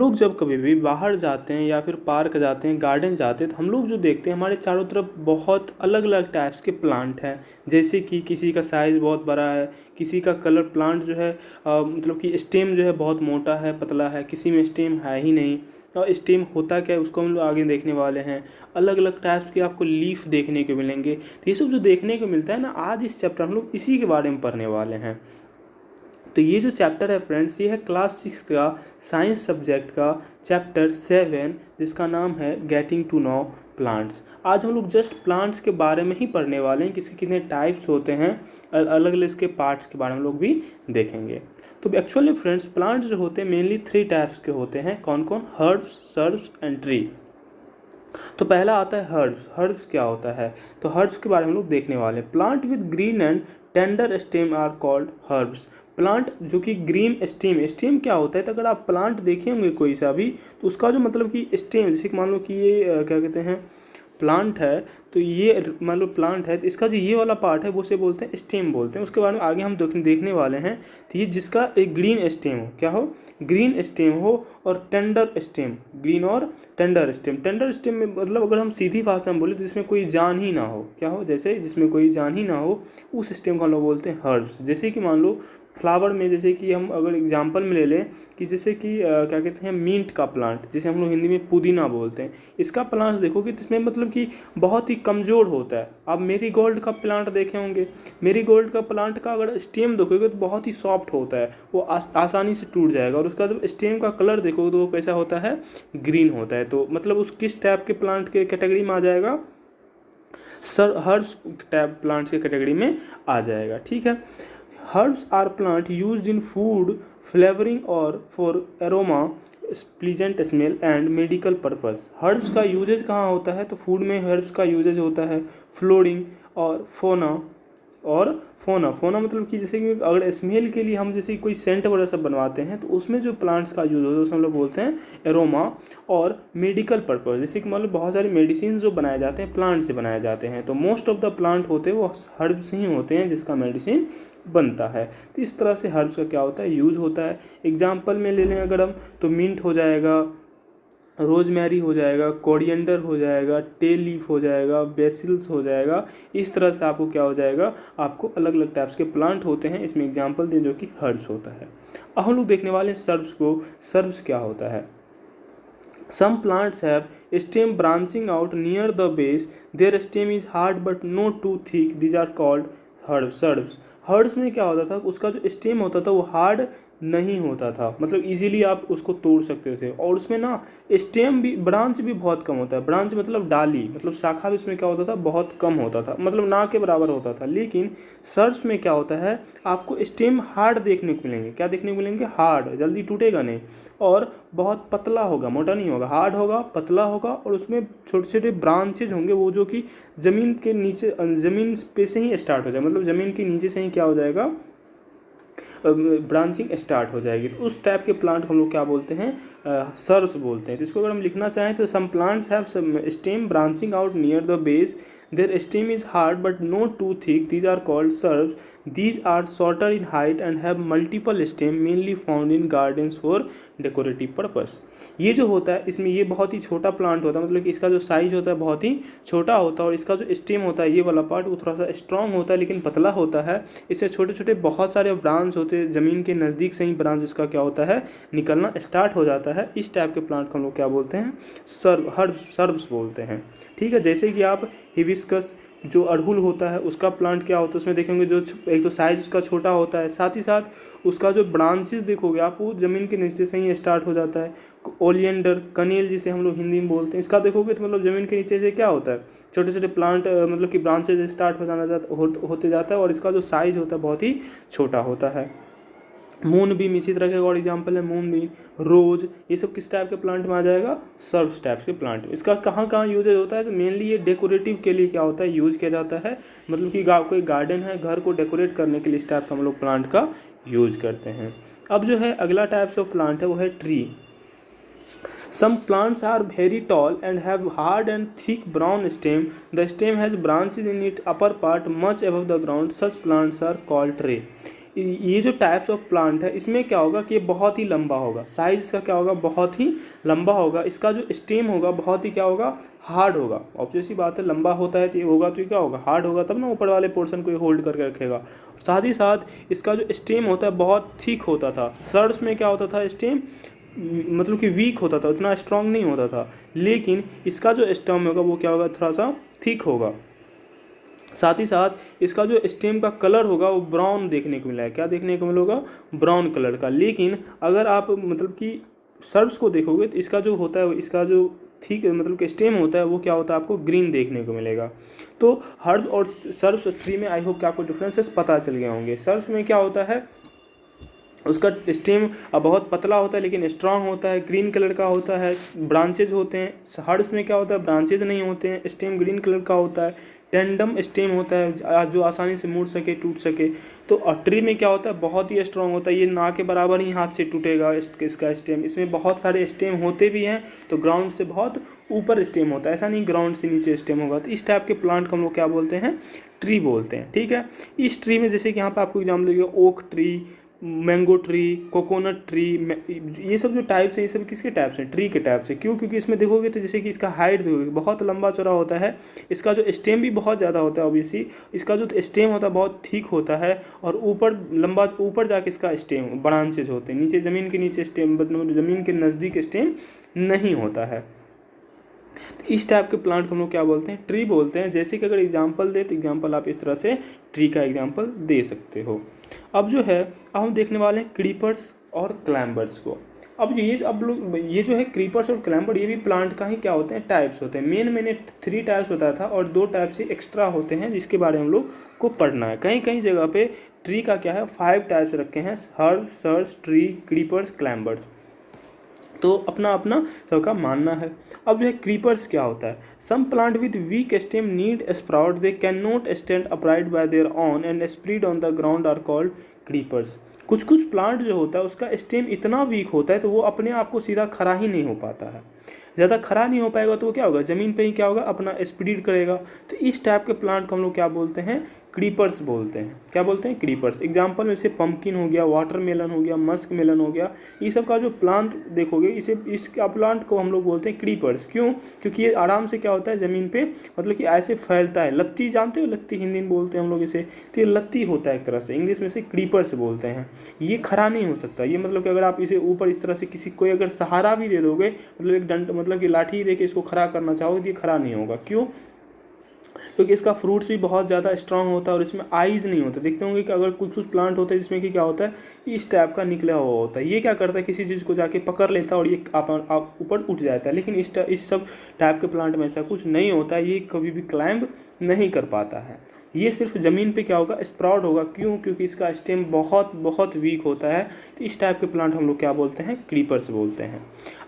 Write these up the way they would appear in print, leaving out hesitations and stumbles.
लोग जब कभी भी बाहर जाते हैं या फिर पार्क जाते हैं, गार्डन जाते हैं, तो हम लोग जो देखते हैं हमारे चारों तरफ बहुत अलग अलग टाइप्स के प्लांट हैं। जैसे कि किसी का साइज़ बहुत बड़ा है, किसी का कलर प्लांट जो है मतलब कि स्टेम जो है बहुत मोटा है, पतला है, किसी में स्टेम है ही नहीं। और स्टेम होता क्या है उसको हम लोग आगे देखने वाले हैं। अलग अलग टाइप्स के आपको लीफ देखने को मिलेंगे। तो ये सब जो देखने को मिलता है ना, आज इस चैप्टर हम लोग इसी के बारे में पढ़ने वाले हैं। तो ये जो चैप्टर है फ्रेंड्स, ये है क्लास 6 का साइंस सब्जेक्ट का चैप्टर 7, जिसका नाम है गेटिंग टू नो प्लांट्स। आज हम लोग जस्ट प्लांट्स के बारे में ही पढ़ने वाले हैं, किसी कितने टाइप्स होते हैं, अलग अलग इसके पार्ट्स के बारे में लोग भी देखेंगे। तो एक्चुअली फ्रेंड्स, प्लांट्स जो होते हैं मेनली 3 टाइप्स के होते हैं। कौन कौन? Herbs, shrubs and tree. तो पहला आता है हर्ब्स। हर्ब्स क्या होता है? तो हर्ब्स के बारे में हम लोग देखने वाले हैं। Plant with green and tender stem are called herbs. Plant जो कि ग्रीन स्टेम, स्टेम क्या होता है? तो अगर आप प्लांट देखे होंगे कोई सा भी, तो उसका जो मतलब कि स्टेम, जैसे कि मान लो कि ये क्या कहते हैं, प्लांट है, तो ये मान लो प्लांट है, तो इसका जो ये वाला पार्ट है वो उसे बोलते हैं स्टेम बोलते हैं। उसके बारे में आगे हम देखने वाले हैं। तो ये जिसका एक ग्रीन स्टेम हो, क्या हो? ग्रीन स्टेम हो, और टेंडर स्टेम, ग्रीन और टेंडर स्टेम। टेंडर स्टेम में मतलब अगर हम सीधी भाषा में बोले तो जिसमें कोई जान ही ना हो, क्या हो? जैसे जिसमें कोई जान ही ना हो, उस स्टेम को हम लोग बोलते हैं हर्ब्स। जैसे कि मान लो फ्लावर में, जैसे कि हम अगर एग्जांपल में ले लें कि जैसे कि क्या कहते हैं, मिंट का प्लांट, जिसे हम लोग हिंदी में पुदीना बोलते हैं, इसका प्लांट देखोगे तो इसमें मतलब कि बहुत ही कमज़ोर होता है। आप मेरीगोल्ड का प्लांट देखे होंगे, मेरीगोल्ड का प्लांट का अगर स्टेम देखोगे तो बहुत ही सॉफ्ट होता है, वो आसानी से टूट जाएगा। और उसका जब स्टेम का कलर देखोगे तो वो कैसा होता है? ग्रीन होता है। तो मतलब उस किस टाइप के प्लांट के कैटेगरी में आ जाएगा? हर्ब्स टाइप प्लांट्स के कैटेगरी में आ जाएगा। ठीक है। Herbs are plant used in food flavoring or for aroma, pleasant smell and medical purpose। herbs का यूजेज कहाँ होता है? तो फूड में herbs का यूजेज होता है फ्लोरिंग और फोना मतलब कि जैसे कि अगर स्मेल के लिए हम जैसे कोई सेंट वगैरह सब बनवाते हैं, तो उसमें जो प्लांट्स का यूज़ होता है उसमें हम लोग बोलते हैं एरोमा। और मेडिकल पर्पस, जैसे कि मतलब बहुत सारी मेडिसिन जो बनाए जाते हैं प्लांट से बनाए जाते हैं, तो मोस्ट ऑफ द प्लांट होते हैं वो हर्ब्स ही होते हैं जिसका मेडिसिन बनता है। तो इस तरह से हर्ब्स का क्या होता है? यूज़ होता है। एग्जाम्पल में ले लें अगर हम, तो मिंट हो जाएगा, रोजमेरी हो जाएगा, कोरिएंडर हो जाएगा, टेल लीफ हो जाएगा, बेसिल्स हो जाएगा। इस तरह से आपको क्या हो जाएगा? आपको अलग अलग टाइप्स के प्लांट होते हैं, इसमें एग्जांपल दें जो कि हर्ब्स होता है। अब हम लोग देखने वाले हैं सर्ब्स को। सर्ब्स क्या होता है? Some plants have stem branching out near the base. Their stem is hard but not too thick. These are called herbs. Herbs में क्या होता था? उसका जो स्टेम होता था वो हार्ड नहीं होता था, मतलब इजीली आप उसको तोड़ सकते थे। और उसमें ना स्टेम भी, ब्रांच भी बहुत कम होता है। ब्रांच मतलब डाली, मतलब शाखा भी उसमें क्या होता था? बहुत कम होता था, मतलब ना के बराबर होता था। लेकिन सर्च में क्या होता है? आपको स्टेम हार्ड देखने को मिलेंगे। क्या देखने को मिलेंगे? हार्ड, जल्दी टूटेगा नहीं, और बहुत पतला होगा, मोटा नहीं होगा, हार्ड होगा, पतला होगा, और उसमें छोटे छोटे ब्रांचेज होंगे वो जो कि ज़मीन के नीचे, ज़मीन पे से ही स्टार्ट हो जाए, मतलब ज़मीन के नीचे से ही क्या हो जाएगा? ब्रांचिंग स्टार्ट हो जाएगी। तो उस टाइप के प्लांट हम लोग क्या बोलते हैं? सर्ब्स बोलते हैं। तो इसको अगर हम लिखना चाहें तो some plants have some stem branching out near the base, their stem is hard but not too thick, these are called shrubs. These are shorter in height and have multiple stem, mainly found in gardens for decorative purpose. ये जो होता है इसमें ये बहुत ही छोटा plant होता है, मतलब कि इसका जो साइज होता है बहुत ही छोटा होता है, और इसका जो स्टेम होता है ये वाला पार्ट वो थोड़ा सा स्ट्रॉन्ग होता है लेकिन पतला होता है। इससे छोटे छोटे बहुत सारे ब्रांच होते हैं, ज़मीन के नज़दीक से ही ब्रांच इसका क्या होता है? निकलना स्टार्ट हो जाता है। इस टाइप के प्लांट को हम लोग क्या बोलते हैं? सर्ब्स बोलते हैं। ठीक है। जैसे कि आप हिबिस्कस, जो अड़हुल होता है उसका प्लांट क्या होता है, उसमें देखेंगे जो एक तो साइज उसका छोटा होता है, साथ ही साथ उसका जो ब्रांचेस देखोगे आप वो ज़मीन के नीचे से ही स्टार्ट हो जाता है। ओलियंडर, कनेल जिसे हम लोग हिंदी में बोलते हैं, इसका देखोगे तो मतलब ज़मीन के नीचे से क्या होता है? छोटे छोटे प्लांट, मतलब कि ब्रांचेज स्टार्ट होते जाता है, और इसका जो साइज होता है बहुत ही छोटा होता है। मून बीन इसी तरह के और एग्जाम्पल है, मून बीन, रोज, ये सब किस टाइप के प्लांट में आ जाएगा? सर्ब्स टाइप के प्लांट। इसका कहाँ कहाँ यूजेज होता है? तो मेनली ये डेकोरेटिव के लिए क्या होता है? यूज किया जाता है, मतलब कि कोई गार्डन है, घर को डेकोरेट करने के लिए इस टाइप का हम लोग प्लांट का यूज करते हैं। अब जो है अगला टाइप्स ऑफ प्लांट है वो है tree. Some plants are very tall and have hard and thick brown stem. The stem has branches in its upper part much above the ground. Such plants are called tree. ये जो types of plant है इसमें क्या होगा कि ये बहुत ही लंबा होगा, साइज इसका क्या होगा, बहुत ही लंबा होगा। इसका जो स्टेम होगा बहुत ही क्या होगा, हार्ड होगा। ऑब्वियस सी बात है, लंबा होता है तो ये होगा तो ये क्या होगा, हार्ड होगा, तब ना ऊपर वाले पोर्शन को ये होल्ड करके रखेगा। साथ ही साथ इसका जो स्टेम होता है बहुत थिक होता था। सर्ड्स में क्या होता था, स्टेम मतलब कि वीक होता था, उतना स्ट्रांग नहीं होता था। लेकिन इसका जो स्टेम होगा वो क्या होगा, थोड़ा सा थिक होगा। साथ ही साथ इसका जो स्टेम का कलर होगा वो ब्राउन देखने को मिला है। क्या देखने को मिलेगा, ब्राउन कलर का। लेकिन अगर आप मतलब कि सर्ब्स को देखोगे तो इसका जो होता है, इसका जो ठीक मतलब कि स्टेम होता है वो क्या होता है, आपको ग्रीन देखने को मिलेगा। तो हर्ब और सर्ब्स ट्री में आई होप कि आपको डिफरेंसेस पता चल गए होंगे। सर्ब्स में क्या होता है, उसका स्टेम बहुत पतला होता है लेकिन स्ट्रांग होता है, ग्रीन कलर का होता है, ब्रांचेज होते हैं। हर्ब्स में क्या होता है, ब्रांचेज नहीं होते हैं, स्टेम ग्रीन कलर का होता है, टेंडम स्टेम होता है जो आसानी से मुड़ सके, टूट सके। तो ट्री में क्या होता है, बहुत ही स्ट्रांग होता है, ये ना के बराबर ही हाथ से टूटेगा इसका स्टेम। इसमें बहुत सारे स्टेम होते भी हैं, तो ग्राउंड से बहुत ऊपर स्टेम होता है, ऐसा नहीं ग्राउंड से नीचे स्टेम होगा। तो इस टाइप के प्लांट को हम लोग क्या बोलते हैं, ट्री बोलते हैं। ठीक है, इस ट्री में जैसे कि यहाँ पे आपको एग्जाम्पल देगा, oak tree, mango tree, coconut tree, ये सब जो टाइप्स हैं ये सब किसके टाइप्स हैं, ट्री के टाइप्स हैं। क्यों, क्योंकि इसमें देखोगे तो जैसे कि इसका हाइट देखोगे बहुत लंबा चौड़ा होता है, इसका जो स्टेम भी बहुत ज़्यादा होता है। ऑब्वियसली इसका जो स्टेम होता है बहुत थिक होता है, और ऊपर लंबा, ऊपर जाके इसका स्टेम ब्रांचेज होते हैं, नीचे ज़मीन के नीचे स्टेम मतलब ज़मीन के नज़दीक स्टेम नहीं होता है। तो इस टाइप के प्लांट को हम लोग क्या बोलते हैं, ट्री बोलते हैं। जैसे कि अगर एग्जांपल दे तो एग्जांपल आप इस तरह से ट्री का एग्जांपल दे सकते हो। अब जो है, अब हम देखने वाले हैं क्रीपर्स और क्लाइंबर्स को। अब लोग ये जो है क्रीपर्स और क्लाइंबर, ये भी प्लांट का ही क्या होते हैं, टाइप्स होते हैं। मैंने 3 टाइप्स बताया था और 2 टाइप से एक्स्ट्रा होते हैं जिसके बारे में हम लोग को पढ़ना है। कहीं कहीं जगह पे ट्री का क्या है 5 टाइप्स रखे हैं, herb, shrubs, tree, creepers, climbers. तो अपना अपना सबका मानना है। अब जो है क्रीपर्स क्या होता है, some plant with weak stem need sprout, they can not stand upright by their own and spread on the ground are called creepers. कुछ कुछ प्लांट जो होता है उसका स्टेम इतना वीक होता है तो वो अपने आप को सीधा खड़ा ही नहीं हो पाता है। ज़्यादा खड़ा नहीं हो पाएगा तो वो क्या होगा, ज़मीन पे ही क्या होगा, अपना स्प्रेड करेगा। तो इस टाइप के प्लांट को हम लोग क्या बोलते हैं, क्रीपर्स बोलते हैं। क्या बोलते हैं, क्रीपर्स। एग्जाम्पल में से पम्पकिन हो गया, वाटरमेलन हो गया, मस्क मेलन हो गया, ये सब का जो प्लांट देखोगे इसका प्लांट को हम लोग बोलते हैं क्रीपर्स। क्यों, क्योंकि ये आराम से क्या होता है ज़मीन पे मतलब कि ऐसे फैलता है। लत्ती जानते हो, लत्ती हिंदी में बोलते हैं हम लोग इसे, तो ये लत्ती होता है एक तरह से, इंग्लिश में से क्रीपर्स बोलते हैं। ये खड़ा नहीं हो सकता, ये मतलब कि अगर आप इसे ऊपर इस तरह से किसी कोई अगर सहारा भी दे दोगे, मतलब एक डंड मतलब कि लाठी दे के इसको खड़ा करना चाहोगे तो ये खड़ा नहीं होगा। क्यों, क्योंकि इसका फ्रूट्स भी बहुत ज़्यादा स्ट्रांग होता है और इसमें आइज़ नहीं होता। देखते होंगे कि अगर कुछ कुछ प्लांट होता है जिसमें कि क्या होता है, इस टाइप का निकला हुआ होता है। ये क्या करता है, किसी चीज़ को जाके पकड़ लेता है और ये आप ऊपर उठ जाता है। लेकिन इस सब टाइप के प्लांट में ऐसा कुछ नहीं होता है, ये कभी भी क्लाइंब नहीं कर पाता है। ये सिर्फ ज़मीन पे क्या होगा, स्प्राउट होगा। क्यों, क्योंकि इसका स्टेम बहुत बहुत वीक होता है। तो इस टाइप के प्लांट हम लोग क्या बोलते हैं, क्रीपर्स बोलते हैं।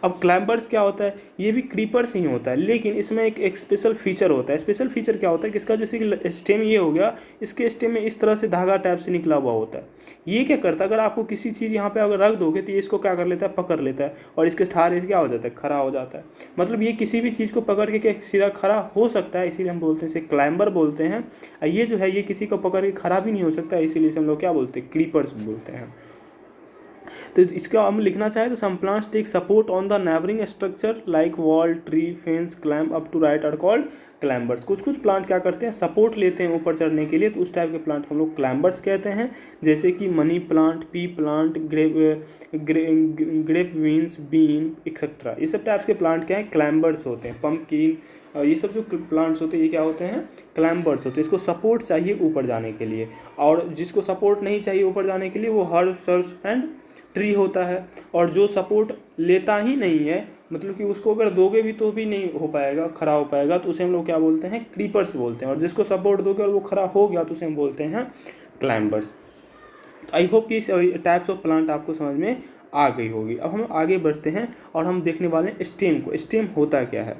अब क्लाइंबर्स क्या होता है, ये भी क्रीपर्स ही होता है, लेकिन इसमें एक स्पेशल फीचर होता है। स्पेशल फीचर क्या होता है कि इसका जैसे स्टेम ये हो गया, इसके स्टेम में इस तरह से धागा टाइप से निकला हुआ होता है। ये क्या करता है, अगर आपको किसी चीज़ यहाँ पे अगर रख दोगे तो ये इसको क्या कर लेता है, पकड़ लेता है और इसके सहारे से क्या हो जाता है, खड़ा हो जाता है। मतलब ये किसी भी चीज़ को पकड़ के सीधा खड़ा हो सकता है, इसीलिए हम बोलते हैं इसे क्लाइंबर बोलते हैं। ये जो है ये किसी को पकड़ के खड़ा भी नहीं हो सकता, इसीलिए हम लोग क्या बोलते हैं, क्रीपर्स बोलते हैं। तो इसका हम लिखना चाहें तो some plants take support on the neighbouring structure like wall, tree, fence, climb up to right are called climbers. कुछ कुछ प्लांट क्या करते हैं, सपोर्ट लेते हैं ऊपर चढ़ने के लिए, तो उस टाइप के प्लांट को हम लोग क्लाइंबर्स कहते हैं। जैसे कि money plant, pea plant, grape beans, bean etcetera, ये सब टाइप्स के प्लांट क्या हैं, क्लाइंबर्स होते हैं। पम्पकिन, ये सब जो प्लांट्स होते हैं ये क्या होते हैं, क्लाइंबर्स होते हैं। इसको सपोर्ट चाहिए ऊपर जाने के लिए, और जिसको सपोर्ट नहीं चाहिए ऊपर जाने के लिए वो हर्ब, सर्स एंड ट्री होता है। और जो सपोर्ट लेता ही नहीं है, मतलब कि उसको अगर दोगे भी तो भी नहीं हो पाएगा, खड़ा हो पाएगा, तो उसे हम लोग क्या बोलते हैं, क्रीपर्स बोलते हैं। और जिसको सपोर्ट दोगे और वो खड़ा हो गया तो उसे हम बोलते हैं क्लाइंबर्स। तो आई होप कि टाइप्स ऑफ प्लांट आपको समझ में आ गई होगी। अब हम आगे बढ़ते हैं और हम देखने वाले हैं स्टेम को। स्टेम होता क्या है,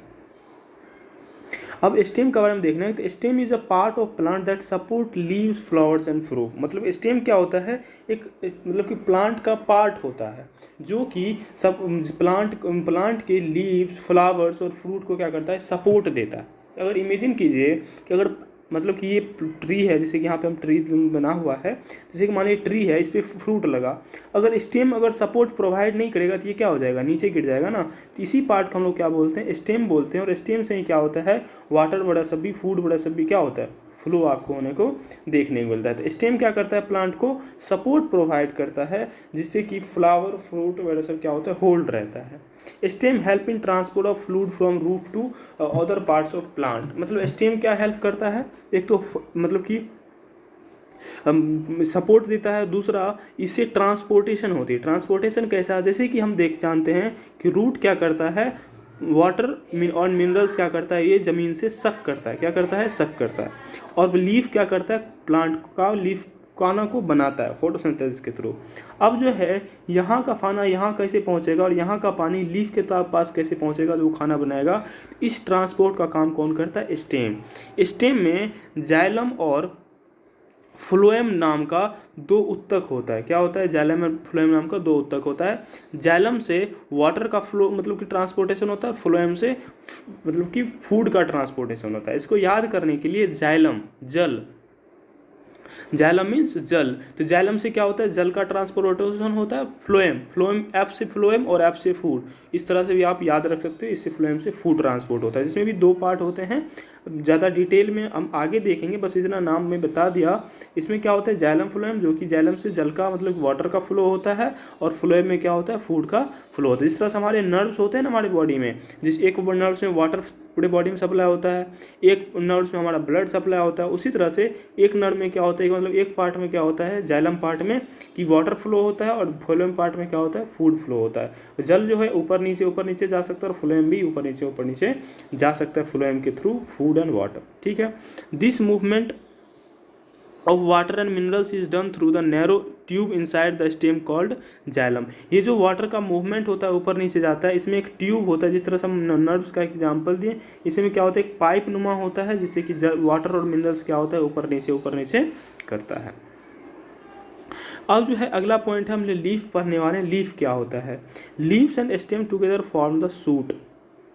अब स्टेम के बारे में देखना है। तो stem is a part of plant that support leaves, flowers and fruit. मतलब स्टेम क्या होता है, एक मतलब कि प्लांट का पार्ट होता है जो कि सब प्लांट के लीव्स, फ्लावर्स और फ्रूट को क्या करता है, सपोर्ट देता है। अगर इमेजिन कीजिए कि अगर मतलब कि ये ट्री है, जैसे कि यहाँ पे हम ट्री बना हुआ है, जैसे कि मान लीजिए ट्री है, इस पर फ्रूट लगा, अगर स्टेम अगर सपोर्ट प्रोवाइड नहीं करेगा तो ये क्या हो जाएगा, नीचे गिर जाएगा ना। तो इसी पार्ट को हम लोग क्या बोलते हैं, स्टेम बोलते हैं। और स्टेम से ही क्या होता है, वाटर बड़ा सब भी, फूड बड़ा सब भी क्या होता है, फ्लो आपको होने को देखने को मिलता है। तो स्टेम क्या करता है, प्लांट को सपोर्ट प्रोवाइड करता है, जिससे कि फ्लावर फ्रूट वगैरह सब क्या होता है, होल्ड रहता है। Stem help in transport of fluid from root to other parts of plant. मतलब स्टेम क्या हेल्प करता है, एक तो मतलब कि सपोर्ट देता है, दूसरा इससे ट्रांसपोर्टेशन होती है। ट्रांसपोर्टेशन कैसा है, जैसे कि हम जानते हैं कि रूट क्या करता है, वाटर और मिनरल्स क्या करता है, ये ज़मीन से सक करता है, क्या करता है, सक करता है। और लीफ क्या करता है, प्लांट का लीफ खाना को बनाता है फोटोसिंथेसिस के थ्रू। अब जो है यहाँ का खाना यहाँ कैसे पहुँचेगा और यहाँ का पानी लीफ के पास कैसे पहुँचेगा जो खाना बनाएगा, इस ट्रांसपोर्ट का काम कौन करता है, स्टेम। स्टेम में जाइलम और फ्लोएम नाम का दो उत्तक होता है। क्या होता है, जाइलम और फ्लोएम नाम का दो उत्तक होता है। जाइलम से वाटर का फ्लो मतलब कि ट्रांसपोर्टेशन होता है, फ्लोएम से मतलब कि फूड का ट्रांसपोर्टेशन होता है। इसको याद करने के लिए जाइलम जल, जाइलम मीन्स जल, तो जाइलम से क्या होता है, जल का ट्रांसपोर्टेशन होता है। फ्लोएम, फ्लोएम एफ से फ्लोएम और एफ से फूड, इस तरह से भी आप याद रख सकते हो। इससे फ्लोएम से फूड ट्रांसपोर्ट होता है, जिसमें भी दो पार्ट होते हैं। ज़्यादा डिटेल में हम आगे देखेंगे, बस इतना नाम में बता दिया। इसमें क्या होता है, जाइलम फ्लोएम, जो कि जाइलम से जल का मतलब वाटर का फ्लो होता है, और फ्लोएम में क्या होता है, फूड का फ्लो होता है। जिस तरह से हमारे नर्व्स होते हैं ना हमारे बॉडी में, जिस एक नर्व से वाटर पूरे बॉडी में सप्लाई होता है, एक नर्व में हमारा ब्लड सप्लाई होता है, उसी तरह से एक नर्व में क्या होता है, मतलब एक पार्ट में क्या होता है, जाइलम पार्ट में कि वाटर फ्लो होता है, और फ्लोएम पार्ट में क्या होता है, फूड फ्लो होता है। जल जो है ऊपर नीचे जा सकता है, और फ्लोएम भी ऊपर नीचे जा सकता है फ्लोएम के थ्रू, फूड एंड वाटर। ठीक है, this movement of water and minerals is done through the narrow tube inside the stem called xylem. ये जो वाटर का मूवमेंट होता है ऊपर नीचे जाता है, इसमें एक ट्यूब होता है, जिस तरह से हम नर्व्स का एग्जांपल दिए, इसमें क्या होता है, एक पाइप नुमा होता है, जिससे कि वाटर और मिनरल्स क्या होता है, ऊपर नीचे करता है। अब जो है अगला पॉइंट है, हम लीफ पढ़ने वाले हैं। लीफ क्या होता है, leaves and stem together form the suit.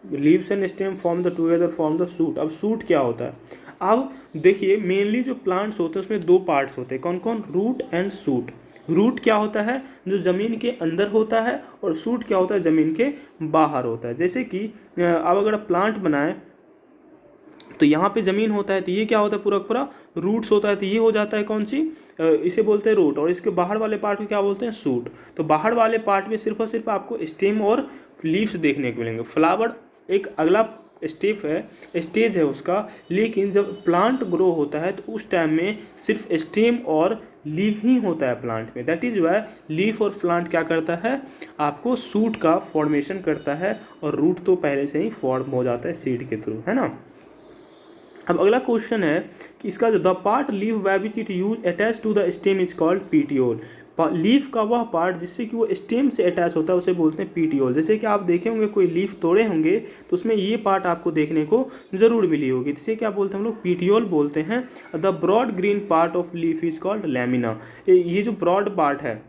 Leaves and stem together form the suit. अब सूट क्या होता है, अब देखिए मेनली जो प्लांट्स होते हैं उसमें दो पार्ट्स होते हैं, कौन कौन, रूट एंड सूट। रूट क्या होता है, जो ज़मीन के अंदर होता है, और सूट क्या होता है, ज़मीन के बाहर होता है। जैसे कि अब अगर प्लांट बनाए तो यहाँ पे ज़मीन होता है, तो ये क्या होता है, पूरा रूट्स होता है, तो ये हो जाता है कौन सी, इसे बोलते हैं रूट। और इसके बाहर वाले पार्ट को क्या बोलते हैं, सूट। तो बाहर वाले पार्ट में सिर्फ और सिर्फ आपको स्टेम और लीव्स देखने को मिलेंगे। फ्लावर एक अगला स्टेज है उसका, लेकिन जब प्लांट ग्रो होता है तो उस टाइम में सिर्फ स्टेम और लीफ ही होता है प्लांट में। दैट इज़ वाई लीफ और प्लांट क्या करता है, आपको सूट का फॉर्मेशन करता है, और रूट तो पहले से ही फॉर्म हो जाता है सीड के थ्रू, है ना। अब अगला क्वेश्चन है कि इसका जो the part leaf by which it use attach to the stem is called petiole. Leaf का वह पार्ट जिससे कि वो स्टेम से अटैच होता है उसे बोलते हैं पीटियोल। जैसे कि आप देखे होंगे कोई लीफ तोड़े होंगे तो उसमें ये पार्ट आपको देखने को जरूर मिली होगी, जिसे क्या बोलते हैं हम लोग, पीटियोल बोलते हैं। The broad green part of leaf is called lamina. ये जो ब्रॉड पार्ट है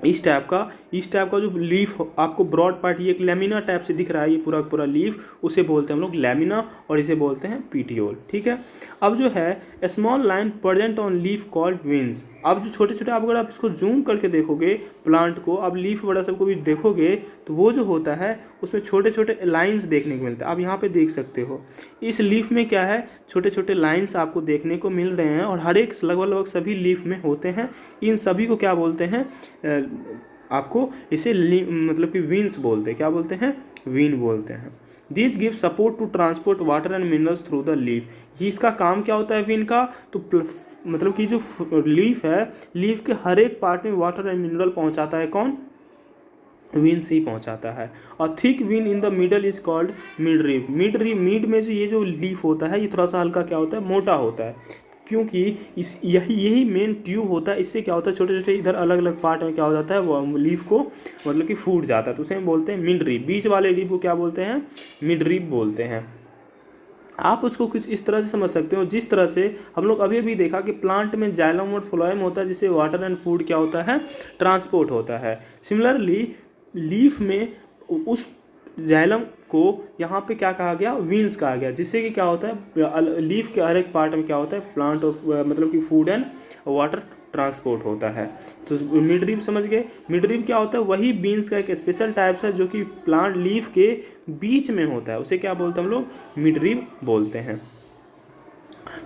इस टाइप का जो लीफ आपको ब्रॉड पार्ट, ये एक लेमिना टाइप से दिख रहा है, ये पूरा लीफ, उसे बोलते हैं हम लोग लैमिना, और इसे बोलते हैं पीटियोल। ठीक है, अब जो है small line present on leaf called veins. अब जो छोटे आप अगर आप इसको जूम करके देखोगे प्लांट को, अब लीफ बड़ा सबको भी देखोगे तो वो जो होता है उसमें छोटे लाइंस देखने को मिलते हैं। आप यहाँ पे देख सकते हो इस लीफ में क्या है, छोटे लाइंस आपको देखने को मिल रहे हैं, और हर एक लगभग सभी लीफ में होते हैं। इन सभी को क्या बोलते हैं, आपको इसे मतलब कि वीन्स बोलते हैं। क्या बोलते हैं, वीन बोलते हैं। This give support to transport water and minerals through the leaf. ये इसका काम क्या होता है वीन का, तो मतलब कि जो लीफ है, लीफ के हर एक पार्ट में वाटर एंड मिनरल पहुंचाता है, कौन, वीन से ही पहुंचाता है। और thick vein in the middle is called mid rib. Mid में ये जो लीफ होता है ये थोड़ा सा हल्का क्या होता है, मोटा होता है, क्योंकि यही मेन ट्यूब होता है। इससे क्या होता है, छोटे इधर अलग अलग पार्ट में क्या हो जाता है, वो लीफ को मतलब कि फूट जाता है, तो उसे हम बोलते हैं मिड रिब। बीच वाले रिब को क्या बोलते हैं, मिड रिब बोलते हैं। आप उसको कुछ इस तरह से समझ सकते हो, जिस तरह से हम लोग अभी भी देखा कि प्लांट में जाइलम और फ्लोएम होता है, जिससे वाटर एंड फूड क्या होता है, ट्रांसपोर्ट होता है। सिमिलरली लीफ में उस जाइलम को यहाँ पे क्या कहा गया, वीन्स कहा गया, जिससे कि क्या होता है लीफ के हर एक पार्ट में क्या होता है प्लांट और मतलब कि फूड एंड वाटर ट्रांसपोर्ट होता है। तो मिड रीब समझ गए। मिड रीब क्या होता है, वही बीन्स का एक स्पेशल टाइप्स है जो कि प्लांट लीफ के बीच में होता है, उसे क्या बोलते हैं हम लोग, मिड रीब बोलते हैं।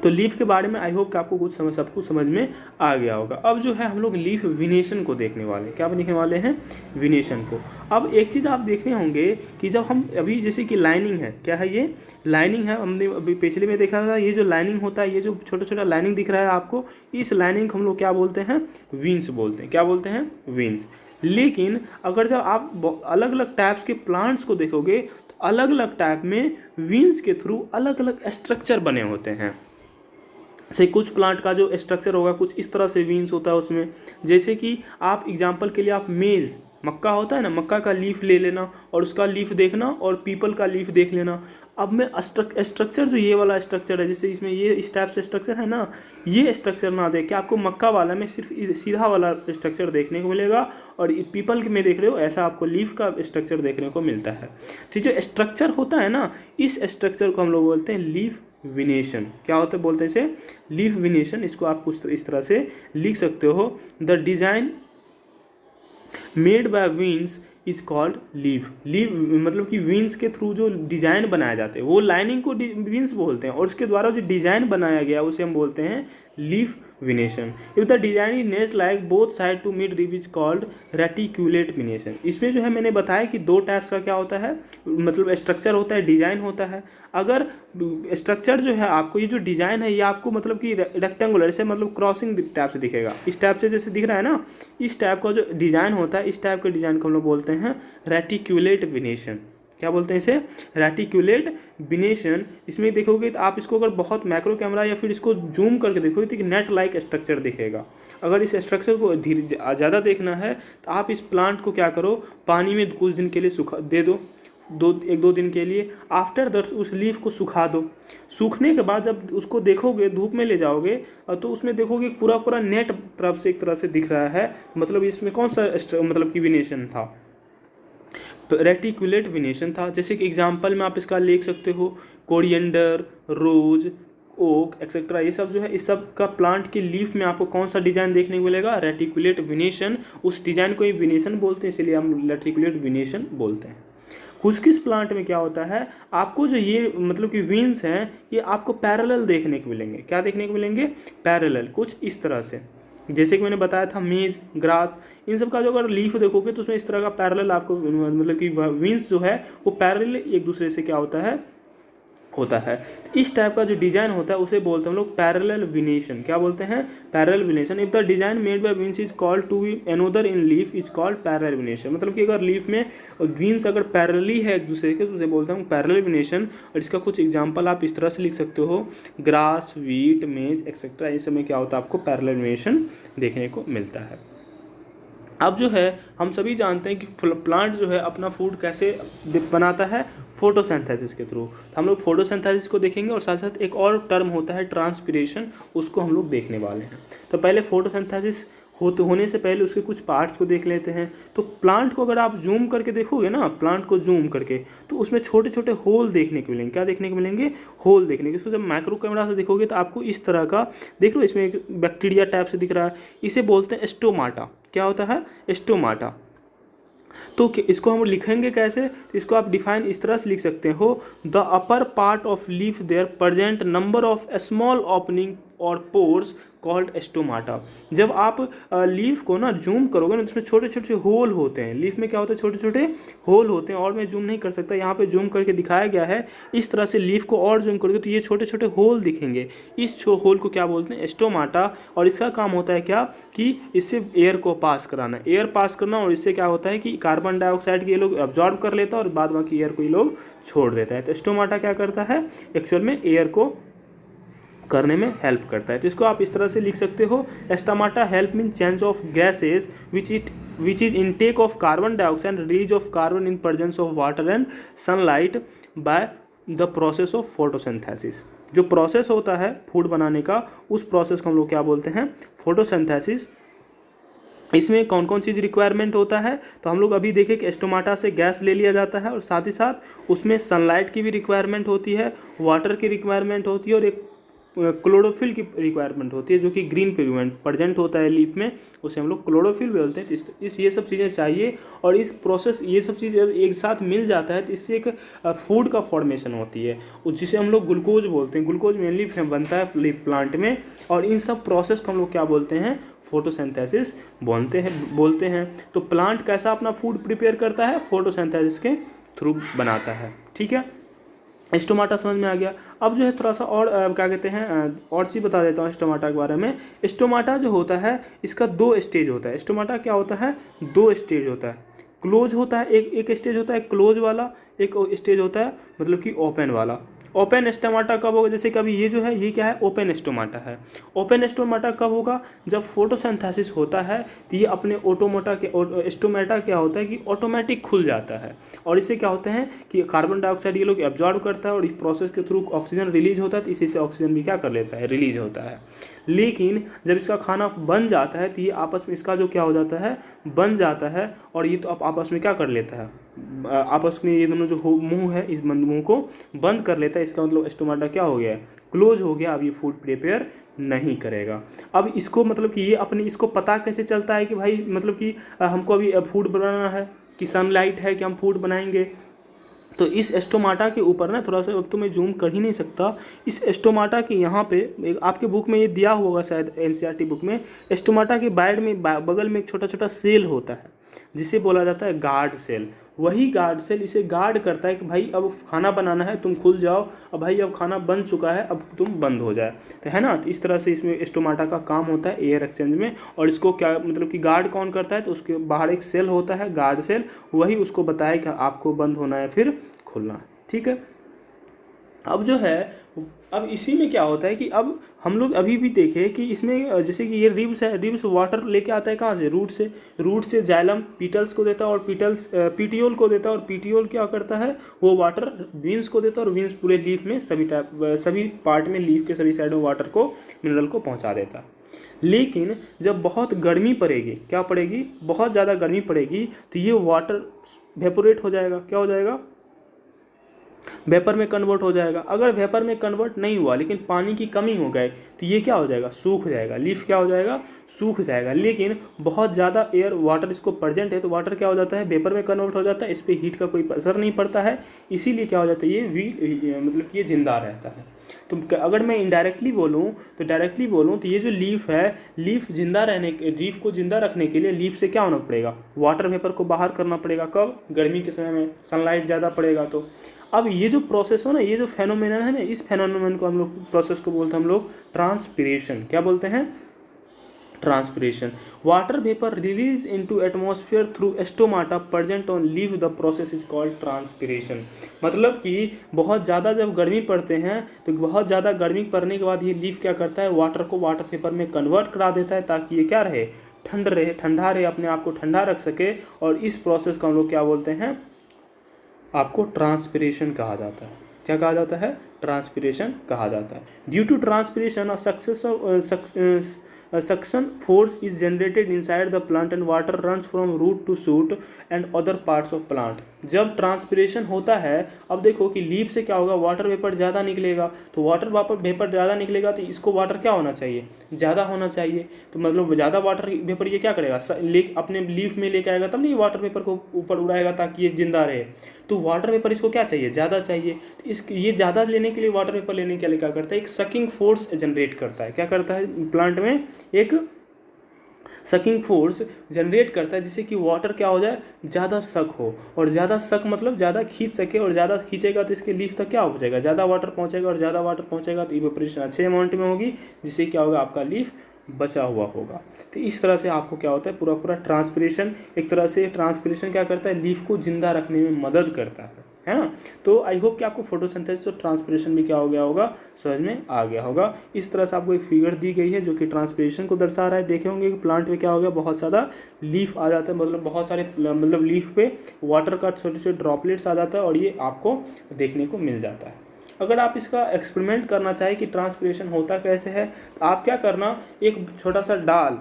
तो लीफ के बारे में आई होप कि आपको सब कुछ समझ में आ गया होगा। अब जो है हम लोग लीफ विनेशन को देखने वाले हैं। क्या देखने वाले हैं, विनेशन को। अब एक चीज़ आप देखने होंगे कि जब हम अभी जैसे कि लाइनिंग है, क्या है ये लाइनिंग है, हमने अभी पिछले में देखा था, ये जो लाइनिंग होता है, ये जो छोटा छोटा लाइनिंग दिख रहा है आपको, इस लाइनिंग को हम लोग क्या बोलते हैं, विंग्स बोलते हैं। क्या बोलते हैं, विंग्स। लेकिन अगर जब आप अलग अलग टाइप्स के प्लांट्स को देखोगे तो अलग अलग टाइप में विंग्स के थ्रू अलग अलग स्ट्रक्चर बने होते हैं। जैसे कुछ प्लांट का जो स्ट्रक्चर होगा कुछ इस तरह से विंग्स होता है उसमें। जैसे कि आप एग्जांपल के लिए आप मेज़, मक्का होता है ना, मक्का का लीफ ले लेना और उसका लीफ देखना और पीपल का लीफ देख लेना। अब मैं स्ट्रक्चर जो ये वाला स्ट्रक्चर है, जैसे इसमें ये इस टाइप से स्ट्रक्चर है ना, ये स्ट्रक्चर ना देख के आपको मक्का वाला में सिर्फ सीधा वाला स्ट्रक्चर देखने को मिलेगा, और पीपल में देख रहे हो ऐसा आपको लीफ का स्ट्रक्चर देखने को मिलता है। तो जो स्ट्रक्चर होता है ना, इस स्ट्रक्चर को हम लोग बोलते हैं लीफ विनेशन। क्या होता है, बोलते हैं इसे लीफ विनेशन। इसको आप कुछ इस तरह से लिख सकते हो, the design made by wings is called leaf. Leaf मतलब कि विंग्स के थ्रू जो डिजाइन बनाए जाते हैं वो लाइनिंग को विंग्स बोलते हैं, और उसके द्वारा जो डिजाइन बनाया गया उसे हम बोलते हैं leaf venation. If the design is nest like both side to mid rib is called reticulate venation. इसमें जो है मैंने बताया कि दो टाइप्स का क्या होता है, मतलब स्ट्रक्चर होता है, डिजाइन होता है। अगर स्ट्रक्चर जो है आपको, ये जो डिजाइन है ये आपको मतलब कि रेक्टेंगुलर से मतलब क्रॉसिंग टाइप से दिखेगा, इस टाइप से जैसे दिख रहा है ना, इस टाइप का जो डिजाइन होता है, इस टाइप के डिजाइन को हम लोग बोलते हैं रेटिकुलेट विनेशन। क्या बोलते हैं इसे, रेटिकुलेट विनेशन। इसमें देखोगे तो आप इसको अगर बहुत मैक्रो कैमरा या फिर इसको जूम करके देखोगे तो नेट लाइक स्ट्रक्चर दिखेगा। अगर इस स्ट्रक्चर को ज़्यादा देखना है तो आप इस प्लांट को क्या करो, पानी में कुछ दिन के लिए सुखा दे दो, एक दो दिन के लिए। आफ्टर दैट उस लीफ को सुखा दो। सूखने के बाद जब उसको देखोगे, धूप में ले जाओगे तो उसमें देखोगे पूरा पूरा नेट तरफ से एक तरह से दिख रहा है, मतलब इसमें कौन सा मतलब कि विनेशन था, रेटिकुलेट विनेशन था। जैसे कि एग्जांपल में आप इसका लिख सकते हो, कोरिएंडर, रोज, ओक एक्सेट्रा, ये सब जो है, इस सब का प्लांट की लीफ में आपको कौन सा डिजाइन देखने को मिलेगा, रेटिकुलेट विनेशन। उस डिजाइन को ही विनेशन बोलते हैं, इसलिए हम रेटिकुलेट विनेशन बोलते हैं। कुछ प्लांट में क्या होता है, आपको जो ये मतलब कि विंग्स हैं ये आपको पैरेलल देखने को मिलेंगे। क्या देखने को मिलेंगे, पैरेलल, कुछ इस तरह से। जैसे कि मैंने बताया था मेज, ग्रास, इन सब का जो अगर लीफ देखोगे तो उसमें इस तरह का पैरेलल आपको मतलब कि विंग्स जो है वो पैरेलल एक दूसरे से क्या होता है, इस टाइप का जो डिजाइन होता है उसे बोलते हैं हम लोग पैरेलल विनेशन। क्या बोलते हैं, parallel venation. If the design made by wings is called to be another in leaf is called parallel venation. मतलब कि अगर लीफ में विंग्स अगर पैरेलली है एक दूसरे के तो उसे बोलते हैं पैरेलल विनेशन। और इसका कुछ एग्जांपल आप इस तरह से लिख सकते हो, ग्रास, वीट, मेज एक्सेट्रा, इस समय क्या होता है आपको पैरेलल विनेशन देखने को मिलता है। अब जो है हम सभी जानते हैं कि प्लांट जो है अपना फूड कैसे बनाता है, फोटोसिंथेसिस के थ्रू। तो हम लोग फोटोसिंथेसिस को देखेंगे और साथ साथ एक और टर्म होता है ट्रांसपिरेशन, उसको हम लोग देखने वाले हैं। तो पहले फोटोसिंथेसिस होने से पहले उसके कुछ पार्ट्स को देख लेते हैं। तो प्लांट को अगर आप जूम करके देखोगे ना, प्लांट को जूम करके, तो उसमें छोटे छोटे होल देखने को मिलेंगे। क्या देखने को मिलेंगे, होल देखने को। इसको जब माइक्रो कैमरा से देखोगे तो आपको इस तरह का देख लो, इसमें एक बैक्टीरिया टाइप से दिख रहा है, इसे बोलते हैं स्टोमाटा। क्या होता है, स्टोमाटा। तो इसको हम लिखेंगे कैसे, तो इसको आप डिफाइन इस तरह से लिख सकते हो, the upper part of leaf there present number of small opening और पोर्स कॉल्ड स्टोमाटा। जब आप लीफ को ना जूम करोगे ना, उसमें छोटे छोटे होल होते हैं। लीफ में क्या होता है, छोटे छोटे होल होते हैं, और मैं जूम नहीं कर सकता, यहाँ पे जूम करके दिखाया गया है। इस तरह से लीफ को और जूम करोगे तो ये छोटे छोटे होल दिखेंगे। इस होल को क्या बोलते हैं, स्टोमाटा। और इसका काम होता है क्या, कि इससे एयर को पास कराना, एयर पास करना। और इससे क्या होता है कि कार्बन डाइऑक्साइड के ये लोग एब्जॉर्ब कर लेता है और बाद बाकी एयर को ये लोग छोड़ देता है। तो स्टोमाटा क्या करता है, एक्चुअल में एयर को करने में हेल्प करता है। तो इसको आप इस तरह से लिख सकते हो, stomata help mean change of gases which is intake of carbon dioxide, release of carbon in presence of water and sunlight by the process of photosynthesis. जो प्रोसेस होता है फूड बनाने का, उस प्रोसेस को हम लोग क्या बोलते हैं, फोटोसिंथेसिस इसमें कौन कौन चीज़ रिक्वायरमेंट होता है, तो हम लोग अभी देखें कि स्टोमाटा से गैस ले लिया जाता है और साथ ही साथ उसमें सनलाइट की भी रिक्वायरमेंट होती है, वाटर की रिक्वायरमेंट होती है और एक क्लोरोफिल की रिक्वायरमेंट होती है, जो कि ग्रीन पिगमेंट प्रेजेंट होता है लीफ में, उसे हम लोग क्लोरोफिल बोलते हैं। तो इस ये सब चीज़ें चाहिए और इस प्रोसेस ये सब चीज़ें एक साथ मिल जाता है तो इससे एक फूड का फॉर्मेशन होती है, जिसे हम लोग ग्लूकोज बोलते हैं। ग्लूकोज मेनली बनता है लीफ प्लांट में और इन सब प्रोसेस को हम लोग क्या बोलते हैं, फोटोसिंथेसिस बोलते हैं। तो प्लांट कैसा अपना फूड प्रिपेयर करता है, फोटोसिंथेसिस के थ्रू बनाता है। ठीक है, स्टोमाटा समझ में आ गया। अब जो है थोड़ा सा और क्या कहते हैं और चीज़ बता देता हूँ स्टोमाटा के बारे में। स्टोमाटा जो होता है इसका 2 स्टेज होता है। स्टोमाटा क्या होता है, 2 स्टेज होता है। क्लोज होता है, एक स्टेज होता है क्लोज वाला, एक स्टेज होता है मतलब कि ओपन वाला। ओपन स्टोमाटा कब होगा, जैसे कभी ये जो है ये क्या है, ओपन स्टोमाटा है। ओपन स्टोमाटा कब होगा, जब फोटोसिंथेसिस होता है तो ये अपने ऑटोमोटा के स्टोमाटा क्या होता है कि ऑटोमेटिक खुल जाता है और इससे क्या होते हैं कि कार्बन डाइऑक्साइड ये लोग एब्जॉर्ब करता है और इस प्रोसेस के थ्रू ऑक्सीजन रिलीज होता है, तो इसी से ऑक्सीजन भी क्या कर लेता है, रिलीज होता है। लेकिन जब इसका खाना बन जाता है तो ये आपस में इसका जो क्या हो जाता है, बन जाता है और ये तो आपस में क्या कर लेता है, आपस में ये दोनों जो मुंह है इस मुंह को बंद कर लेता है। इसका मतलब स्टोमाटा क्या हो गया है, क्लोज हो गया। अब ये फूड प्रिपेयर नहीं करेगा। अब इसको मतलब कि ये अपने इसको पता कैसे चलता है कि भाई मतलब कि हमको अभी फूड बनाना है, कि सनलाइट है कि हम फूड बनाएंगे। तो इस स्टोमाटा के ऊपर ना थोड़ा सा, अब तो मैं जूम कर ही नहीं सकता, इस स्टोमाटा के यहाँ पे एक आपके बुक में ये दिया होगा शायद एनसीईआरटी बुक में, स्टोमाटा के बाइड में बगल में एक छोटा छोटा सेल होता है जिसे बोला जाता है गार्ड सेल। वही गार्ड सेल इसे गार्ड करता है कि भाई अब खाना बनाना है, तुम खुल जाओ, अब भाई अब खाना बन चुका है, अब तुम बंद हो जाए, तो है ना। तो इस तरह से इसमें स्टोमाटा का काम होता है एयर एक्सचेंज में। और इसको क्या मतलब कि गार्ड कौन करता है, तो उसके बाहर एक सेल होता है गार्ड सेल, वही उसको बताए कि आपको बंद होना है फिर खुलना है। ठीक है, अब जो है अब इसी में क्या होता है कि अब हम लोग अभी भी देखें कि इसमें जैसे कि ये रिब्स है, रिब्स वाटर लेके आता है कहाँ से, रूट से जाइलम पीटल्स को देता है और पीटल्स पीटियोल को देता है और पीटियोल क्या करता है, वो वाटर वीन्स को देता है और वीन्स पूरे लीफ में सभी पार्ट में, लीफ के सभी साइड में वाटर को, मिनरल को पहुँचा देता है। लेकिन जब बहुत गर्मी पड़ेगी, क्या पड़ेगी, बहुत ज़्यादा गर्मी पड़ेगी, तो ये वाटर वेपोरेट हो जाएगा, क्या हो जाएगा, वेपर में कन्वर्ट हो जाएगा। अगर वेपर में कन्वर्ट नहीं हुआ लेकिन पानी की कमी हो गई तो ये क्या हो जाएगा, सूख जाएगा, लीफ क्या हो जाएगा, सूख जाएगा। लेकिन बहुत ज़्यादा एयर वाटर इसको प्रेजेंट है तो वाटर क्या हो जाता है, वेपर में कन्वर्ट हो जाता है, इस पर हीट का कोई असर नहीं पड़ता है, इसीलिए क्या हो जाता है, ये मतलब कि ये जिंदा रहता है। तो अगर मैं इनडायरेक्टली बोलूँ तो ये जो लीफ है, लीफ को जिंदा रखने के लिए लीफ से क्या होना पड़ेगा, वाटर वेपर को बाहर करना पड़ेगा। कब, गर्मी के समय में, सनलाइट ज़्यादा पड़ेगा तो। अब ये जो प्रोसेस हो ना, ये जो फेनोमेनन है ना, इस फेनोमेनन को हम लोग, प्रोसेस को बोलते हैं हम लोग ट्रांसपिरेशन। क्या बोलते हैं, transpiration. Water vapour release into atmosphere through stomata present on leaf, the process is called transpiration. मतलब कि बहुत ज़्यादा जब गर्मी पड़ते हैं तो बहुत ज़्यादा गर्मी पड़ने के बाद ये लीफ क्या करता है, वाटर को वाटर वेपर में कन्वर्ट करा देता है ताकि ये क्या रहे, ठंडा रहे, अपने आप को ठंडा रख सके। और इस प्रोसेस को हम लोग क्या बोलते हैं, आपको ट्रांसपिरेशन कहा जाता है। क्या कहा जाता है, ट्रांसपिरेशन कहा जाता है। Due to transpiration suction force is generated inside the plant and water runs from root to shoot and other parts of plant. जब ट्रांसपिरेशन होता है, अब देखो कि लीफ से क्या होगा, वाटर वेपर ज़्यादा निकलेगा, तो वाटर वेपर ज़्यादा निकलेगा तो इसको वाटर क्या होना चाहिए, ज़्यादा होना चाहिए। तो मतलब ज़्यादा वाटर वेपर ये क्या करेगा, अपने लीफ में लेके आएगा, तब नहीं वाटर वेपर को ऊपर उड़ाएगा ताकि ये जिंदा रहे। तो वाटर वेपर इसको क्या चाहिए, ज़्यादा चाहिए। तो ये ज़्यादा लेने के लिए, वाटर वेपर लेने के लिए क्या करता है, एक सकिंग फोर्स जनरेट करता है। क्या करता है, प्लांट में एक सकिंग फोर्स जनरेट करता है जिससे कि वाटर क्या हो जाए, ज़्यादा सक हो। और ज़्यादा सक मतलब ज़्यादा खींच सके, और ज़्यादा खींचेगा तो इसके लीफ तक क्या हो जाएगा, ज़्यादा वाटर पहुँचेगा, और ज़्यादा वाटर पहुँचेगा तो इवेपोरेशन अच्छे अमाउंट में होगी, जिससे क्या होगा, आपका लीफ बचा हुआ होगा। तो इस तरह से आपको क्या होता है, पूरा ट्रांसपिरेशन, एक तरह से ट्रांसपिरेशन क्या करता है, लीफ को जिंदा रखने में मदद करता है ना। तो आई होप कि आपको फोटोसिंथेसिस और ट्रांसपिरेशन भी क्या हो गया होगा, समझ में आ गया होगा। इस तरह से आपको एक फिगर दी गई है जो कि ट्रांसपिरेशन को दर्शा रहा है। देखे होंगे कि प्लांट में क्या हो गया, बहुत ज़्यादा लीफ आ जाता है, मतलब बहुत सारे मतलब लीफ पे वाटर का छोटे छोटे ड्रॉपलेट्स आ जाता है और ये आपको देखने को मिल जाता है। अगर आप इसका एक्सपेरिमेंट करना चाहें कि ट्रांसपिरेशन होता कैसे है, तो आप क्या करना, एक छोटा सा डाल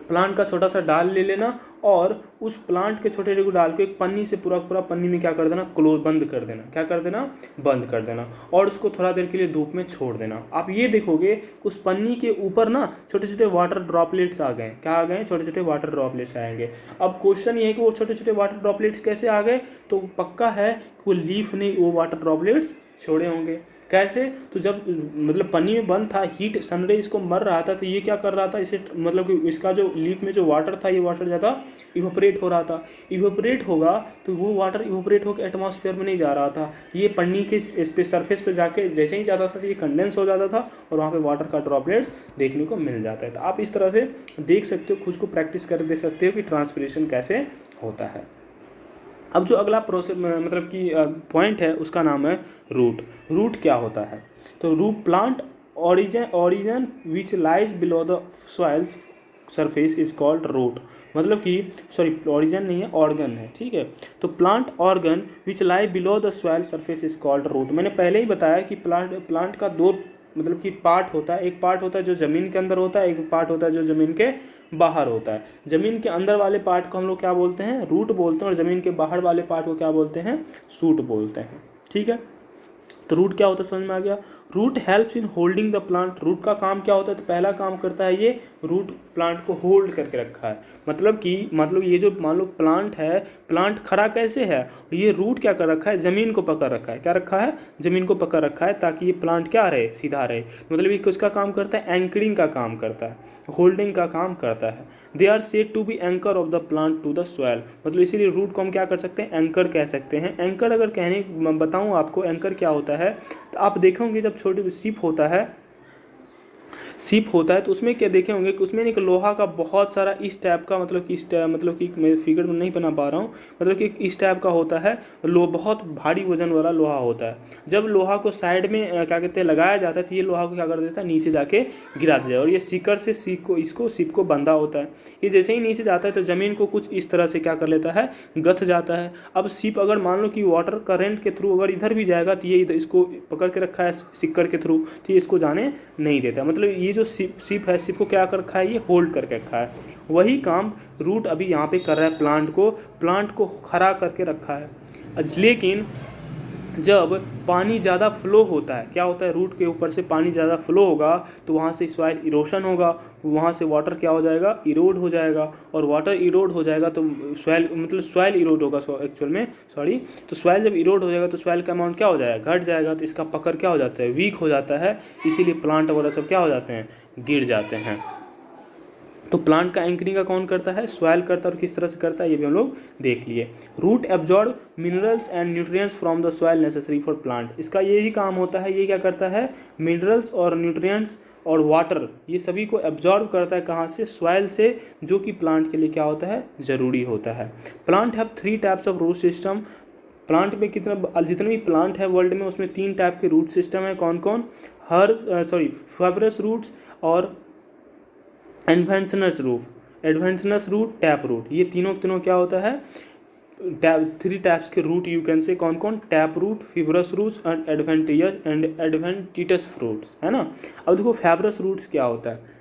प्लांट का छोटा सा डाल ले लेना और उस प्लांट के छोटे छोटे डाल को एक पन्नी से पूरा पूरा पन्नी में क्या कर देना, क्लोज, बंद कर देना। क्या कर देना, बंद कर देना। और उसको थोड़ा देर के लिए धूप में छोड़ देना। आप ये देखोगे उस पन्नी के ऊपर ना छोटे छोटे वाटर ड्रॉपलेट्स आ गए। क्या आ गए, छोटे छोटे वाटर ड्रॉपलेट्स आएंगे। अब क्वेश्चन ये है कि वो छोटे छोटे वाटर ड्रॉपलेट्स कैसे आ गए, तो पक्का है कि वो लीफ ने वो वाटर ड्रॉपलेट्स छोड़े होंगे। कैसे, तो जब मतलब पन्नी में बंद था, हीट सनरे इसको मर रहा था, तो ये क्या कर रहा था, इसे मतलब कि इसका जो लीफ में जो वाटर था, ये वाटर ज़्यादा इवोपरेट हो रहा था। इवोपरेट होगा तो वो वाटर इवोपरेट होकर एटमॉस्फेयर में नहीं जा रहा था, ये पन्नी के इस पे सरफेस पे जाके जैसे ही जाता था तो ये कंडेंस हो जाता था और वहाँ पे वाटर का ड्रॉपलेट्स देखने को मिल जाता है। तो आप इस तरह से देख सकते हो, खुद को प्रैक्टिस कर दे सकते हो कि ट्रांसपिरेशन कैसे होता है। अब जो अगला प्रोसेस मतलब कि पॉइंट है उसका नाम है रूट। रूट क्या होता है, तो root plant origin which lies below the soils surface is called root. मतलब कि सॉरी, ओरिजिन नहीं है, ऑर्गन है, ठीक है। तो plant organ which lie below the soil surface is called root. मैंने पहले ही बताया कि प्लांट का दो मतलब कि पार्ट होता है। एक पार्ट होता है जो ज़मीन के अंदर होता है, एक पार्ट होता है जो ज़मीन के बाहर होता है। ज़मीन के अंदर वाले पार्ट को हम लोग क्या बोलते हैं, रूट बोलते हैं, और ज़मीन के बाहर वाले पार्ट को क्या बोलते हैं, शूट बोलते हैं, ठीक है। तो रूट क्या होता है समझ में आ गया। Root helps in holding the plant. Root का काम क्या होता है, तो पहला काम करता है ये रूट प्लांट को होल्ड करके रखा है। मतलब ये जो मान लो प्लांट है, प्लांट खड़ा कैसे है, ये रूट क्या कर रखा है, ज़मीन को पकड़ रखा है। क्या रखा है, ज़मीन को पकड़ रखा है, ताकि ये प्लांट क्या रहे, सीधा रहे। मतलब ये किसका काम करता है, एंकरिंग का काम करता है, होल्डिंग का काम करता है। They are said to be anchor of the plant to the soil. मतलब इसीलिए रूट को हम क्या कर सकते हैं, एंकर कह सकते हैं। एंकर अगर कहने बताऊँ आपको एंकर क्या होता है, तो आप देखोगे जब छोटे शिप होता है तो उसमें क्या देखे होंगे कि उसमें एक लोहा का बहुत सारा इस टाइप का, मतलब कि मैं फिगर में नहीं बना पा रहा हूँ, मतलब कि इस टाइप का होता है, बहुत भारी वजन वाला लोहा होता है। जब लोहा को साइड में क्या कहते हैं लगाया जाता है, तो ये लोहा को क्या कर देता है, नीचे जाके गिरा दिया, और ये सीकर से शिप को बंधा होता है। ये जैसे ही नीचे जाता है तो ज़मीन को कुछ इस तरह से क्या कर लेता है, गथ जाता है। अब शिप अगर मान लो कि वाटर करंट के थ्रू अगर इधर भी जाएगा, तो ये इसको पकड़ के रखा है सिक्कर के थ्रू, तो ये इसको जाने नहीं देता। मतलब ये जो शिप है, शिप को क्या कर रखा है, ये होल्ड करके रखा है। वही काम रूट अभी यहाँ पे कर रहा है, प्लांट को खड़ा करके रखा है। लेकिन जब पानी ज़्यादा फ्लो होता है, क्या होता है, रूट के ऊपर से पानी ज़्यादा फ्लो होगा तो वहाँ से सॉइल इरोशन होगा, वहाँ से वाटर क्या हो जाएगा, इरोड हो जाएगा। और वाटर इरोड हो जाएगा तो सॉइल इरोड होगा एक्चुअल में, सॉरी। तो सॉइल जब इरोड हो जाएगा तो सॉइल का अमाउंट क्या हो जाएगा, घट जाएगा। तो इसका पकड़ क्या हो जाता है, वीक हो जाता है। इसीलिए प्लांट वगैरह सब क्या हो जाते हैं, गिर जाते हैं। तो प्लांट का एंकरिंग का कौन करता है, सॉइल करता है। और किस तरह से करता है ये भी हम लोग देख लिए। Root absorb minerals and nutrients from the soil necessary for plant. इसका ये ही काम होता है। ये क्या करता है, मिनरल्स और न्यूट्रिएंट्स और वाटर ये सभी को एब्जॉर्ब करता है, कहाँ से, सॉइल से, जो कि प्लांट के लिए क्या होता है, ज़रूरी होता है। Plant have 3 types of root system. Plant में जितने भी प्लांट है वर्ल्ड में, उसमें 3 टाइप के रूट सिस्टम है। कौन कौन, फाइब्रस रूट्स और एडवेंचरस रूट, टैप रूट। ये तीनों क्या होता है, 3 टाइप्स के रूट यू कैन से। कौन कौन, tap root, fibrous roots and adventitious fruits, है ना। अब देखो फाइब्रस रूट्स क्या होता है,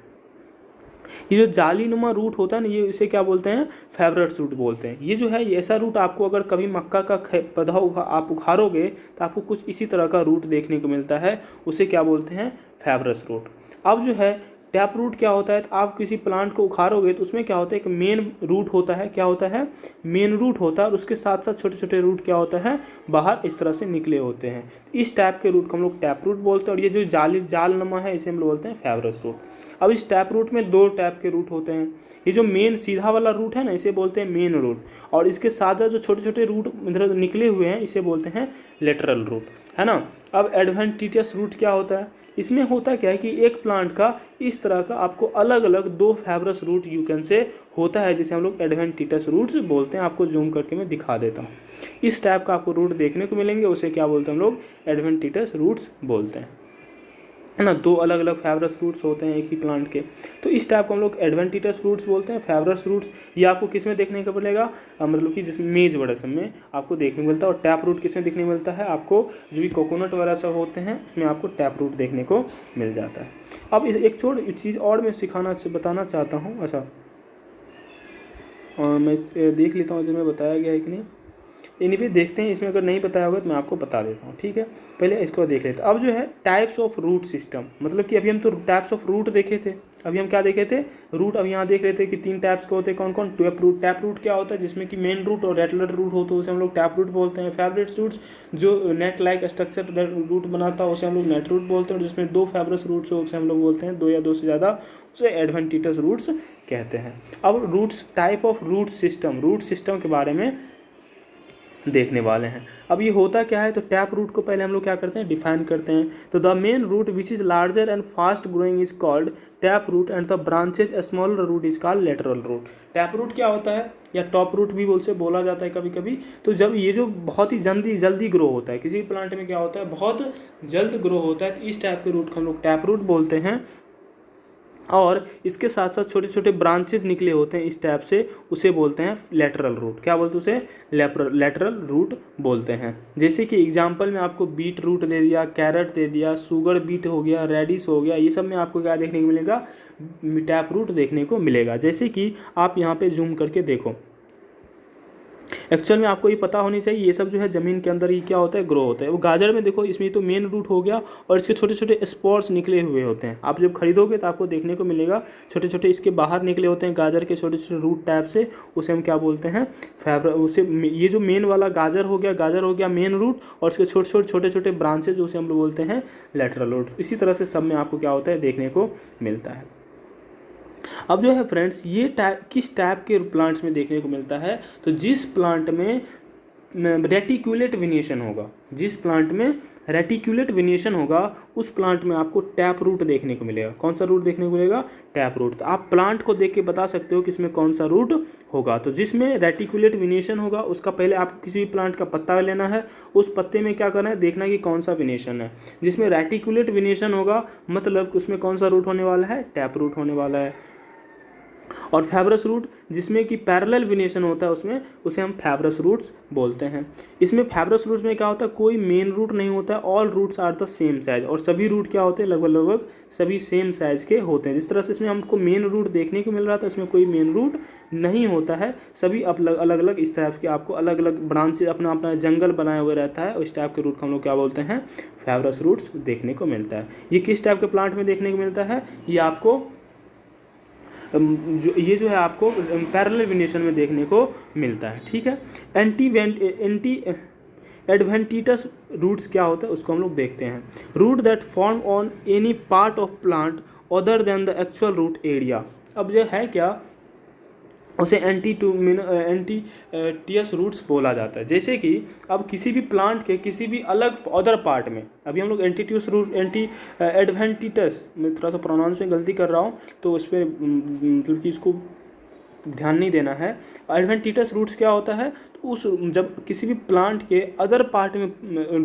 ये जो जालीनुमा रूट होता है ना, ये इसे क्या बोलते हैं, फाइब्रस रूट बोलते हैं। ये जो है, ये ऐसा रूट आपको अगर कभी मक्का का पौधा आप उखाड़ोगे तो आपको कुछ इसी तरह का रूट देखने को मिलता है, उसे क्या बोलते हैं, फाइब्रस रूट। अब जो है टैप रूट क्या होता है, तो आप किसी प्लांट को उखाड़ोगे तो उसमें क्या होता है, एक मेन रूट होता है। क्या होता है, मेन रूट होता है, और उसके साथ साथ छोटे छोटे रूट क्या होता है, बाहर इस तरह से निकले होते हैं। इस टाइप के रूट को हम लोग टैप रूट बोलते हैं। और ये जो जालनुमा है, इसे हम लोग बोलते हैं फाइब्रस रूट। अब इस टैप रूट में 2 टाइप के रूट होते हैं। ये जो मेन सीधा वाला रूट है ना, इसे बोलते हैं मेन रूट, और इसके साथ साथ जो छोटे छोटे रूट इधर निकले हुए हैं, इसे बोलते हैं लेटरल रूट, है ना। अब एडवेंटिटस रूट क्या होता है, इसमें होता क्या है कि एक प्लांट का इस तरह का आपको अलग अलग 2 fibrous root you can say होता है, जिसे हम लोग एडवेंटिटस रूट्स बोलते हैं। आपको जूम करके मैं दिखा देता हूँ। इस टाइप का आपको रूट देखने को मिलेंगे, उसे क्या बोलते हैं हम लोग, एडवेंटिटस रूट्स बोलते हैं, है ना। 2 अलग अलग फाइब्रस रूट्स होते हैं एक ही प्लांट के। तो इस टाइप को हम लोग एडवेंटिटस रूट्स बोलते हैं, फाइब्रस रूट्स। ये आपको किस में देखने को मिलेगा, मतलब कि जिसमें मेज वगैरह में आपको देखने को मिलता है। और टैप रूट किस में देखने को मिलता है, आपको जो भी कोकोनट वगैरह सब होते हैं उसमें आपको टैप रूट देखने को मिल जाता है। अब एक चीज़ और मैं बताना चाहता हूँ। अच्छा, और मैं देख लेता हूँ जिसमें बताया गया है कि नहीं। एनीवे देखते हैं, इसमें अगर नहीं बताया होगा तो मैं आपको बता देता हूँ, ठीक है। पहले इसको देख लेते हैं। अब जो है टाइप्स ऑफ रूट सिस्टम, मतलब कि अभी हम तो टाइप्स ऑफ रूट देखे थे, अभी हम क्या देखे थे, रूट। अब यहाँ देख रहे थे कि 3 टाइप्स के होते हैं, कौन कौन। टैप रूट, टैप रूट क्या होता है, जिसमें कि मेन रूट और रेटलर रूट हो तो उसे हम लोग टैप रूट बोलते हैं। फेवरेट रूट्स, जो नेट लाइक स्ट्रक्चर रूट बनाता है उसे हम लोग नेट रूट बोलते हैं, और जिसमें 2 फेवरेट रूट्स हो उसे हम लोग बोलते हैं, 2 या 2 से ज़्यादा, उसे एडवेंटिटस रूट्स कहते हैं। अब roots, type of root system, root system के बारे में देखने वाले हैं। अब ये होता क्या है, तो टैप रूट को पहले हम लोग क्या करते हैं, डिफाइन करते हैं। तो the main root which is larger and fast growing is called tap root and the branches smaller root is called lateral root. Tap root क्या होता है, या टॉप रूट भी उसे बोला जाता है कभी कभी। तो जब ये जो बहुत ही जल्दी ग्रो होता है, किसी प्लांट में क्या होता है, बहुत जल्द ग्रो होता है, तो इस टाइप के रूट को हम लोग टैप रूट बोलते हैं। और इसके साथ साथ छोटे छोटे ब्रांचेज निकले होते हैं इस टाइप से, उसे बोलते हैं लेटरल रूट। क्या बोलते हैं उसे, लेटरल रूट बोलते हैं। जैसे कि एग्जांपल में आपको बीट रूट दे दिया, कैरेट दे दिया, शुगर बीट हो गया, रेडिश हो गया, ये सब में आपको क्या देखने को मिलेगा, टैप रूट देखने को मिलेगा। जैसे कि आप यहाँ पे जूम करके देखो, एक्चुअल में आपको ये पता होनी चाहिए, ये सब जो है ज़मीन के अंदर ही क्या होता है, ग्रो होता है। वो गाजर में देखो, इसमें तो मेन रूट हो गया और इसके छोटे छोटे स्पॉट्स निकले हुए होते हैं। आप जब खरीदोगे तो आपको देखने को मिलेगा छोटे छोटे इसके बाहर निकले होते हैं गाजर के छोटे छोटे रूट टाइप से, उसे हम क्या बोलते हैं, उसे, ये जो मेन वाला गाजर हो गया मेन रूट, और इसके छोटे छोटे ब्रांचेज उसे हम लोग बोलते हैं लेटरल रूट। इसी तरह से सब में आपको क्या होता है, देखने को मिलता है। अब जो है फ्रेंड्स, ये किस टाइप के प्लांट्स में देखने को मिलता है, तो जिस प्लांट में रेटिकुलेट वेनिएशन होगा, जिस प्लांट में रेटिकुलेट वेनिएशन होगा, उस प्लांट में आपको टैप रूट देखने को मिलेगा। कौन सा रूट देखने को मिलेगा, टैप रूट। तो आप प्लांट को देख के बता सकते हो कि इसमें कौन सा रूट होगा। तो जिसमें रेटिकुलेट वेनिएशन होगा, उसका पहले आपको किसी भी प्लांट का पत्ता लेना है, उस पत्ते में क्या करना है, देखना है कि कौन सा वेनिएशन है। जिसमें रेटिकुलेट वेनिएशन होगा, मतलब उसमें कौन सा रूट होने वाला है, टैप रूट होने वाला है। और फैब्रस रूट, जिसमें कि पैरेलल वेनिएशन होता है, उसमें उसे हम फैब्रस रूट्स बोलते हैं। इसमें फैब्रस रूट्स में क्या होता है, कोई मेन रूट नहीं होता है, all roots are the same size, और सभी रूट क्या होते हैं, लगभग सभी सेम साइज के होते हैं। जिस तरह से इसमें हमको मेन रूट देखने को मिल रहा था, इसमें कोई मेन रूट नहीं होता है, सभी अलग अलग इस टाइप के आपको अलग अलग ब्रांचेज, अपना अपना जंगल बनाए हुए रहता है, उस टाइप के रूट को हम लोग क्या बोलते हैं, फैब्रस रूट्स देखने को मिलता है। ये किस टाइप के प्लांट में देखने को मिलता है, ये आपको ये जो है आपको पैरेलल वेनिएशन में देखने को मिलता है, ठीक है। एंटी एडवेंटिटस रूट्स क्या होता है, उसको हम लोग देखते हैं। Root that form on any part of plant other than the actual root area. अब जो है क्या, उसे एंटीटियस रूट्स बोला जाता है। जैसे कि अब किसी भी प्लांट के किसी भी अलग अदर पार्ट में, अभी हम लोग एंटीटियस रूट, एडवेंटिटस, मैं थोड़ा सा प्रोनाउंस में गलती कर रहा हूँ, तो उस पर मतलब कि इसको ध्यान नहीं देना है। एडवेंटिटस रूट्स क्या होता है, तो उस जब किसी भी प्लांट के अदर पार्ट में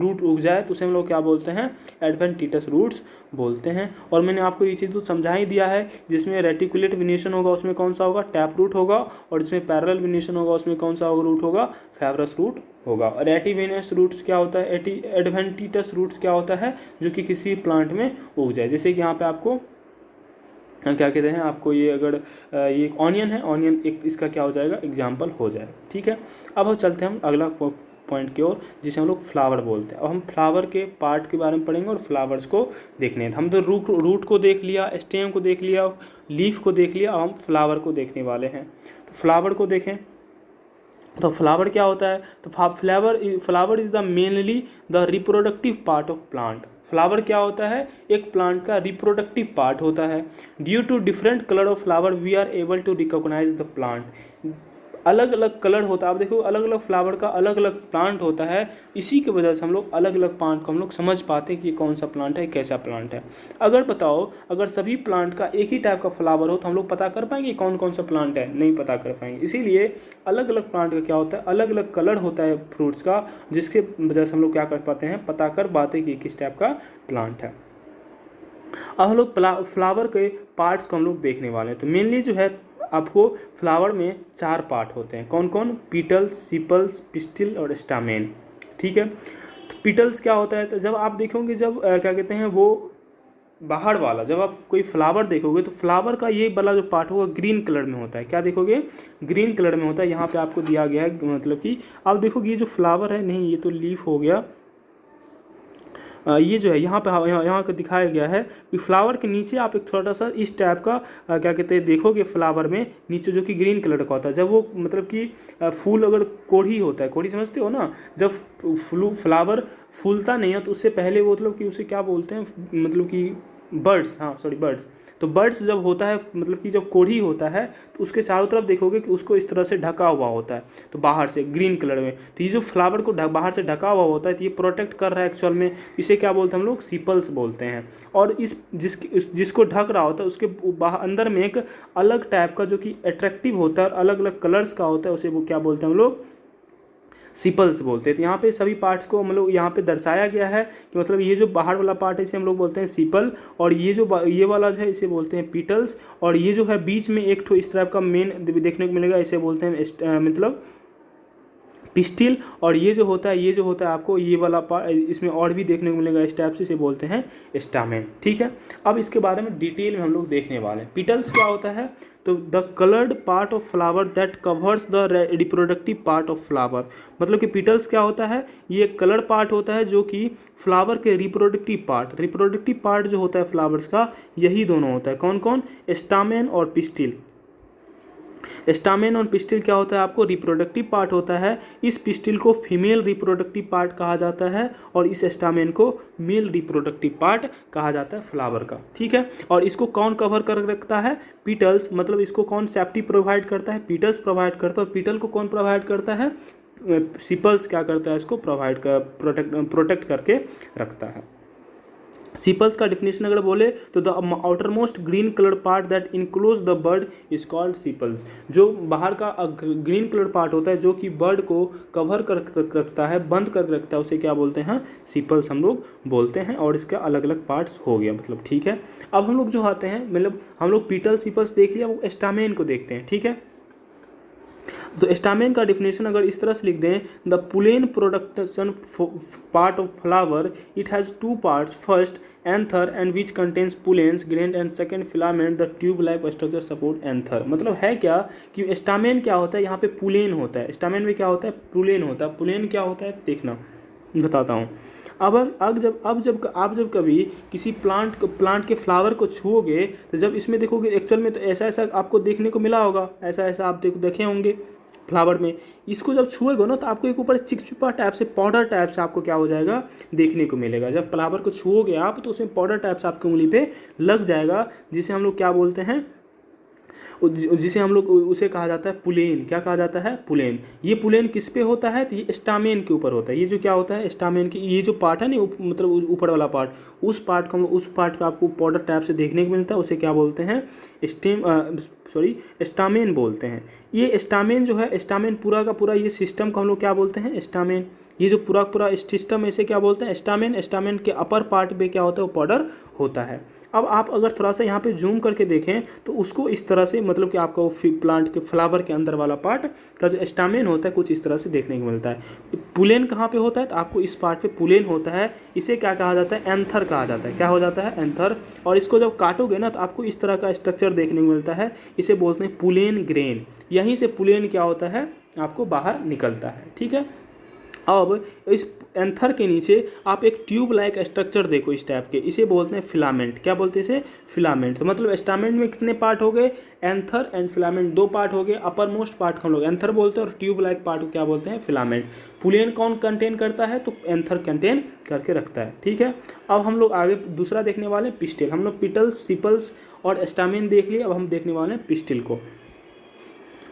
रूट उग जाए तो उसे हम लोग क्या बोलते हैं, एडवेंटिटस रूट्स बोलते हैं। और मैंने आपको ये चीज़ तो समझा ही दिया है, जिसमें रेटिकुलेट वेनिएशन होगा उसमें कौन सा होगा, टैप रूट होगा, और जिसमें पैरेलल वेनिएशन होगा उसमें कौन सा रूट होगा, फैब्रस रूट होगा। और एटीवेनियस रूट्स क्या होता है, एडवेंटिटस रूट्स क्या होता है, जो कि किसी प्लांट में उग जाए। जैसे कि यहाँ पे आपको क्या कहते हैं, आपको ये अगर ये एक ऑनियन है, ऑनियन एक इसका क्या हो जाएगा, एग्जाम्पल हो जाएगा, ठीक है। अब हम चलते हैं हम अगला पॉइंट की ओर, जिसे हम लोग फ्लावर बोलते हैं। अब हम फ्लावर के पार्ट के बारे में पढ़ेंगे और फ्लावर्स को देखने हैं। हम तो रूट को देख लिया, स्टेम को देख लिया, लीफ को देख लिया, अब हम फ्लावर को देखने वाले हैं। तो फ्लावर को देखें, तो फ्लावर क्या होता है, तो flower is the mainly the reproductive part of plant. Flower क्या होता है, एक प्लांट का रिप्रोडक्टिव पार्ट होता है। Due to different colour of flower we are able to recognise the plant. अलग अलग कलर होता है, आप देखो अलग अलग फ्लावर का अलग अलग प्लांट होता है, इसी की वजह से हम लोग अलग अलग प्लांट को हम लोग समझ पाते हैं कि कौन सा प्लांट है, कैसा प्लांट है। अगर बताओ, अगर सभी प्लांट का एक ही टाइप का फ्लावर हो तो हम लोग पता कर पाएंगे कौन कौन सा प्लांट है, नहीं पता कर पाएंगे। इसीलिए अलग अलग प्लांट का क्या होता है, अलग अलग कलर होता है फ्रूट्स का, जिसके वजह से हम लोग क्या कर पाते हैं, पता कर पाते हैं कि किस टाइप का प्लांट है। अब हम लोग फ्लावर के पार्ट्स को हम लोग देखने वाले हैं। तो मेनली जो है आपको फ्लावर में 4 पार्ट होते हैं, कौन कौन, पीटल्स, सीपल्स, पिस्टिल और स्टामेन, ठीक है। तो पीटल्स क्या होता है, तो जब आप देखोगे, जब क्या कहते हैं, वो बाहर वाला, जब आप कोई फ्लावर देखोगे तो फ्लावर का ये वाला जो पार्ट होगा ग्रीन कलर में होता है। क्या देखोगे? ग्रीन कलर में होता है। यहाँ पे आपको दिया गया है, मतलब कि आप देखोगे ये जो फ्लावर है, नहीं ये तो लीफ हो गया, ये जो है यहाँ पे यहाँ का दिखाया गया है कि फ्लावर के नीचे आप एक छोटा सा इस टाइप का क्या कहते हैं देखोगे फ्लावर में नीचे, जो कि ग्रीन कलर का होता है। जब वो मतलब कि फूल अगर कोढ़ी होता है, कोढ़ी समझते हो ना, जब फ्लावर फूलता नहीं है तो उससे पहले वो मतलब कि उसे क्या बोलते हैं, मतलब कि बर्ड्स, हाँ सॉरी बर्ड्स। तो बर्ड्स जब होता है, मतलब कि जब कोढ़ी होता है तो उसके चारों तरफ देखोगे कि उसको इस तरह से ढका हुआ होता है, तो बाहर से ग्रीन कलर में। तो ये जो फ्लावर को बाहर से ढका हुआ होता है तो ये प्रोटेक्ट कर रहा है एक्चुअल में, इसे क्या बोलते हैं हम लोग? सीपल्स बोलते हैं। और जिसको ढक रहा होता है उसके अंदर में एक अलग टाइप का जो कि अट्रैक्टिव होता है और अलग अलग कलर्स का होता है, उसे वो क्या बोलते हैं हम लोग? सिपल्स बोलते हैं। तो यहाँ पे सभी पार्ट्स को हम लोग यहाँ पे दर्शाया गया है कि मतलब ये जो बाहर वाला पार्ट है इसे हम लोग बोलते हैं सिपल, और ये जो ये वाला जो है इसे बोलते हैं पीटल्स, और ये जो है बीच में एक ठो इस तरह का मेन देखने को मिलेगा, इसे बोलते हैं मतलब पिस्टिल। और ये जो होता है आपको ये वाला पार्ट इसमें और भी देखने को मिलेगा इस टाइप से, इसे बोलते हैं स्टामेन। ठीक है, अब इसके बारे में डिटेल में हम लोग देखने वाले हैं। पिटल्स क्या होता है? तो the coloured part of flower that covers the reproductive part of flower. मतलब कि पिटल्स क्या होता है? ये एक कलर्ड पार्ट होता है जो कि फ्लावर के रिप्रोडक्टिव पार्ट जो होता है फ्लावर्स का, यही दोनों होता है। कौन कौन? स्टामेन और पिस्टिल। स्टामेन और पिस्टिल क्या होता है? आपको रिप्रोडक्टिव पार्ट होता है। इस पिस्टिल को फीमेल रिप्रोडक्टिव पार्ट कहा जाता है और इस स्टामेन को मेल रिप्रोडक्टिव पार्ट कहा जाता है फ्लावर का। ठीक है, और इसको कौन कवर कर रखता है? पीटल्स। मतलब इसको कौन सेफ्टी प्रोवाइड करता है? पीटल्स प्रोवाइड करता है। और पीटल को कौन प्रोवाइड करता है? सिपल्स क्या करता है? इसको प्रोटेक्ट करके रखता है। सिपल्स का डिफिनेशन अगर बोले तो the outermost green colour part that enclose the bird is called sepals. जो बाहर का ग्रीन कलर पार्ट होता है जो कि बर्ड को कवर कर रखता है, बंद कर रखता है, उसे क्या बोलते हैं? सिपल्स हम लोग बोलते हैं। और इसके अलग अलग पार्ट्स हो गया, मतलब ठीक है। अब हम लोग जो आते हैं, मतलब हम लोग पीटल सिपल्स देख लिया, वो स्टामेन को देखते हैं। ठीक है, तो स्टामेन का डिफिनेशन अगर इस तरह से लिख दें, the pollen production part of flower, it has two parts, first anther and which contains pollens grand and second filament the tube like structure support anther. मतलब है क्या कि स्टामेन क्या होता है? यहाँ पे पुलेन होता है। स्टामेन में क्या होता है? पुलेन होता है। पुलेन क्या होता है देखना, बताता हूँ। अब जब आप कभी किसी प्लांट के फ्लावर को छुओगे तो जब इसमें देखोगे एक्चुअल में तो ऐसा आपको देखने को मिला होगा, ऐसा आप देखे होंगे फ्लावर में। इसको जब छुएगा ना तो आपको एक ऊपर चिपचिपा टाइप से, पाउडर टाइप से आपको क्या हो जाएगा? देखने को मिलेगा। जब फ्लावर को छुओगे आप तो उसमें पाउडर टाइप से आपकी उंगली पे लग जाएगा, जिसे हम लोग क्या बोलते हैं? जिसे हम लोग उसे कहा जाता है पुलेन। क्या कहा जाता है? पुलेन। ये पुलेन किस पे होता है? तो ये स्टामेन के ऊपर होता है। ये जो क्या होता है? स्टामेन की ये जो पार्ट है ना, मतलब ऊपर वाला पार्ट, उस पार्ट को उस पार्ट पे आपको पाउडर टाइप से देखने को मिलता है, उसे क्या बोलते हैं? स्टामेन बोलते हैं। ये स्टामेन जो है, स्टामेन पूरा का पूरा ये सिस्टम को हम लोग क्या बोलते हैं? स्टामेन। ये जो पूरा सिस्टम इसे क्या बोलते हैं? स्टामेन। स्टामेन के अपर पार्ट पे क्या होता है? वो पाउडर होता है। अब आप अगर थोड़ा सा यहाँ पे जूम करके देखें तो उसको इस तरह से, मतलब कि आपका वो प्लांट के फ्लावर के अंदर वाला पार्ट का जो स्टामेन होता है कुछ इस तरह से देखने को मिलता है। पुलेन कहाँ पे होता है? तो आपको इस पार्ट पे पुलेन होता है। इसे क्या कहा जाता है? एंथर कहा जाता है। क्या हो जाता है? एंथर। और इसको जब काटोगे ना तो आपको इस तरह का स्ट्रक्चर देखने को मिलता है, इसे बोलते हैं पुलेन ग्रेन। यहीं से पुलेन क्या होता है? आपको बाहर निकलता है। ठीक है, अब इस एंथर के नीचे आप एक ट्यूब लाइक स्ट्रक्चर देखो इस टाइप के, इसे बोलते हैं फिलामेंट। क्या बोलते हैं इसे? फिलामेंट। तो मतलब स्टामेंट में कितने पार्ट हो गए? एंथर एंड फिलामेंट, दो पार्ट हो गए। अपर मोस्ट पार्ट को हम लोग एंथर बोलते हैं और ट्यूब लाइक पार्ट को क्या बोलते हैं? फिलामेंट। पुलेन कौन कंटेन करता है? तो एंथर कंटेन करके रखता है। ठीक है, अब हम लोग आगे दूसरा देखने वाले हैं पिस्टिल। हम लोग पिटल्स, सिपल्स और स्टामेन देख लिए, अब हम देखने वाले हैं पिस्टिल को।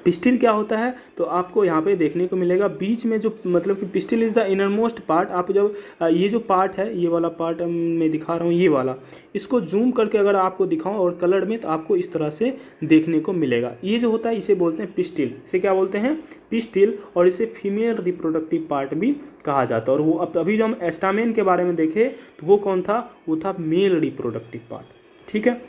पिस्टिल क्या होता है? तो आपको यहाँ पे देखने को मिलेगा बीच में जो, मतलब कि pistil is the inner most part. आप जब ये जो पार्ट है, ये वाला पार्ट मैं दिखा रहा हूँ, ये वाला, इसको जूम करके अगर आपको दिखाऊँ और कलर में, तो आपको इस तरह से देखने को मिलेगा। ये जो होता है इसे बोलते हैं पिस्टिल। इसे क्या बोलते हैं? पिस्टिल। और इसे फीमेल रिप्रोडक्टिव पार्ट भी कहा जाता है। और वो अभी जो हम स्टामेन के बारे में देखे तो वो कौन था? वो था मेल रिप्रोडक्टिव पार्ट। ठीक है,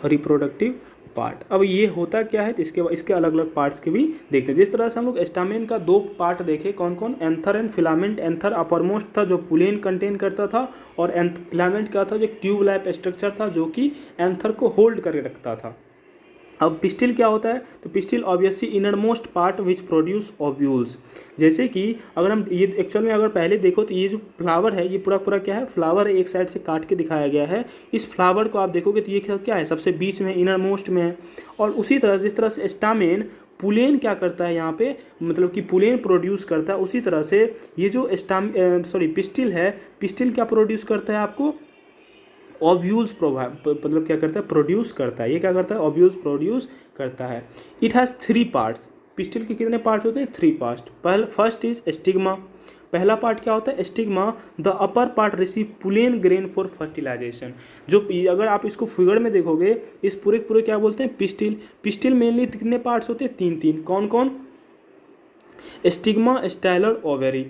रिप्रोडक्टिव पार्ट। अब ये होता क्या है, तो इसके अलग अलग पार्ट्स के भी देखते हैं। जिस तरह से हम लोग स्टामेन का 2 पार्ट देखे, कौन कौन, anther and filament. Anther uppermost था जो पुलेन कंटेन करता था, और फिलामेंट क्या था, जो ट्यूब लाइप स्ट्रक्चर था जो कि एंथर को होल्ड करके रखता था। अब पिस्टिल क्या होता है, तो pistil obviously innermost part which produce ovules. जैसे कि अगर हम ये एक्चुअल में अगर पहले देखो तो ये जो फ्लावर है ये पूरा पूरा क्या है, फ्लावर है, एक साइड से काट के दिखाया गया है। इस फ्लावर को आप देखोगे तो ये क्या है, सबसे बीच में इनरमोस्ट में है। और उसी तरह जिस तरह से स्टामेन पुलेन क्या करता है यहाँ पे, मतलब कि पुलेन प्रोड्यूस करता है, उसी तरह से ये जो पिस्टिल है, पिस्टिल क्या प्रोड्यूस करता है आपको, ओव्यूल्स मतलब क्या करता है, प्रोड्यूस करता है। ये क्या करता है, ओव्यूल्स प्रोड्यूस करता है। It has 3 parts. पिस्टिल के कितने पार्ट्स होते हैं, 3 पार्ट्स। First is stigma. पहला पार्ट क्या होता है, stigma. The upper part receive pollen grain for fertilisation. जो अगर आप इसको फिगर में देखोगे, इस पूरे क्या बोलते हैं, पिस्टिल। पिस्टिल मेनली कितने पार्ट्स होते हैं, 3 कौन कौन, स्टिग्मा, स्टाइल और ओवेरी।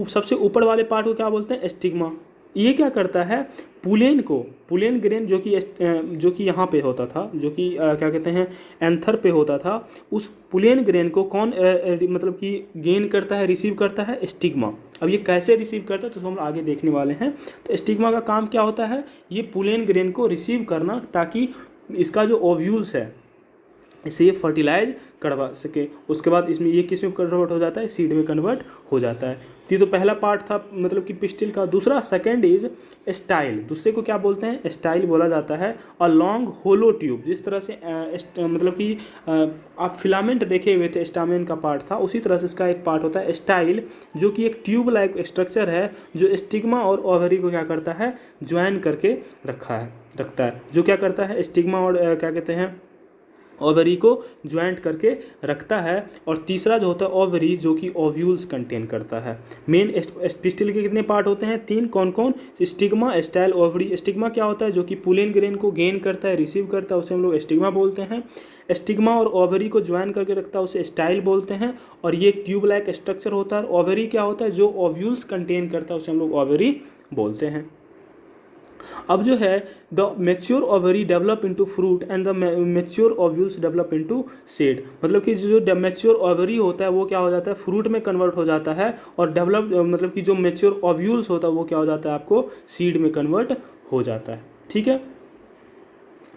सबसे ऊपर वाले पार्ट को क्या बोलते हैं, स्टिग्मा। ये क्या करता है, पुलेन ग्रेन जो कि यहाँ पे होता था, जो कि क्या कहते हैं, एंथर पे होता था, उस पुलेन ग्रेन को कौन मतलब कि गेन करता है, रिसीव करता है, स्टिग्मा। अब ये कैसे रिसीव करता है तो हम आगे देखने वाले हैं। तो स्टिग्मा का काम क्या होता है, ये पुलेन ग्रेन को रिसीव करना, ताकि इसका जो ओव्यूल्स है इसे ये फर्टिलाइज करवा सके। उसके बाद इसमें ये किस में कन्वर्ट हो जाता है, सीड में कन्वर्ट हो जाता है। तो मतलब पहला पार्ट था मतलब कि पिस्टिल का। दूसरा सेकंड इज स्टाइल। दूसरे को क्या बोलते हैं, स्टाइल बोला जाता है। A long hollow tube. जिस तरह से मतलब कि आप फिलामेंट देखे हुए थे, स्टामेन का पार्ट था, उसी तरह से इसका एक पार्ट होता है स्टाइल, जो कि एक ट्यूब लाइक स्ट्रक्चर है, जो स्टिग्मा और ओवरी को क्या करता है, ज्वाइन करके रखता है। जो क्या करता है, स्टिग्मा और क्या कहते हैं, ओवरी को ज्वाइंट करके रखता है। और तीसरा जो होता है ओवरी, जो कि ओव्यूल्स कंटेन करता है। मेन पिस्टिल के कितने पार्ट होते हैं, 3 कौन कौन, स्टिग्मा, स्टाइल, ओवरी। स्टिग्मा क्या होता है, जो कि पुलेन ग्रेन को गेन करता है, रिसीव करता है, उसे हम लोग स्टिग्मा बोलते हैं। स्टिग्मा और ओवरी को ज्वाइन करके रखता है, उसे स्टाइल बोलते हैं। और ये ट्यूब लाइक स्ट्रक्चर होता है। ओवरी क्या होता है, जो ओव्यूल्स कंटेन करता है, उसे हम लोग ओवरी बोलते हैं। अब जो है, the mature ovary develop into fruit and the mature ovules develop into seed. मतलब कि जो मेच्योर ओवरी होता है वो क्या हो जाता है, फ्रूट में कन्वर्ट हो जाता है। और डेवलप मतलब कि जो मेच्योर ओव्यूल्स होता है वो क्या हो जाता है, आपको सीड में कन्वर्ट हो जाता है। ठीक है।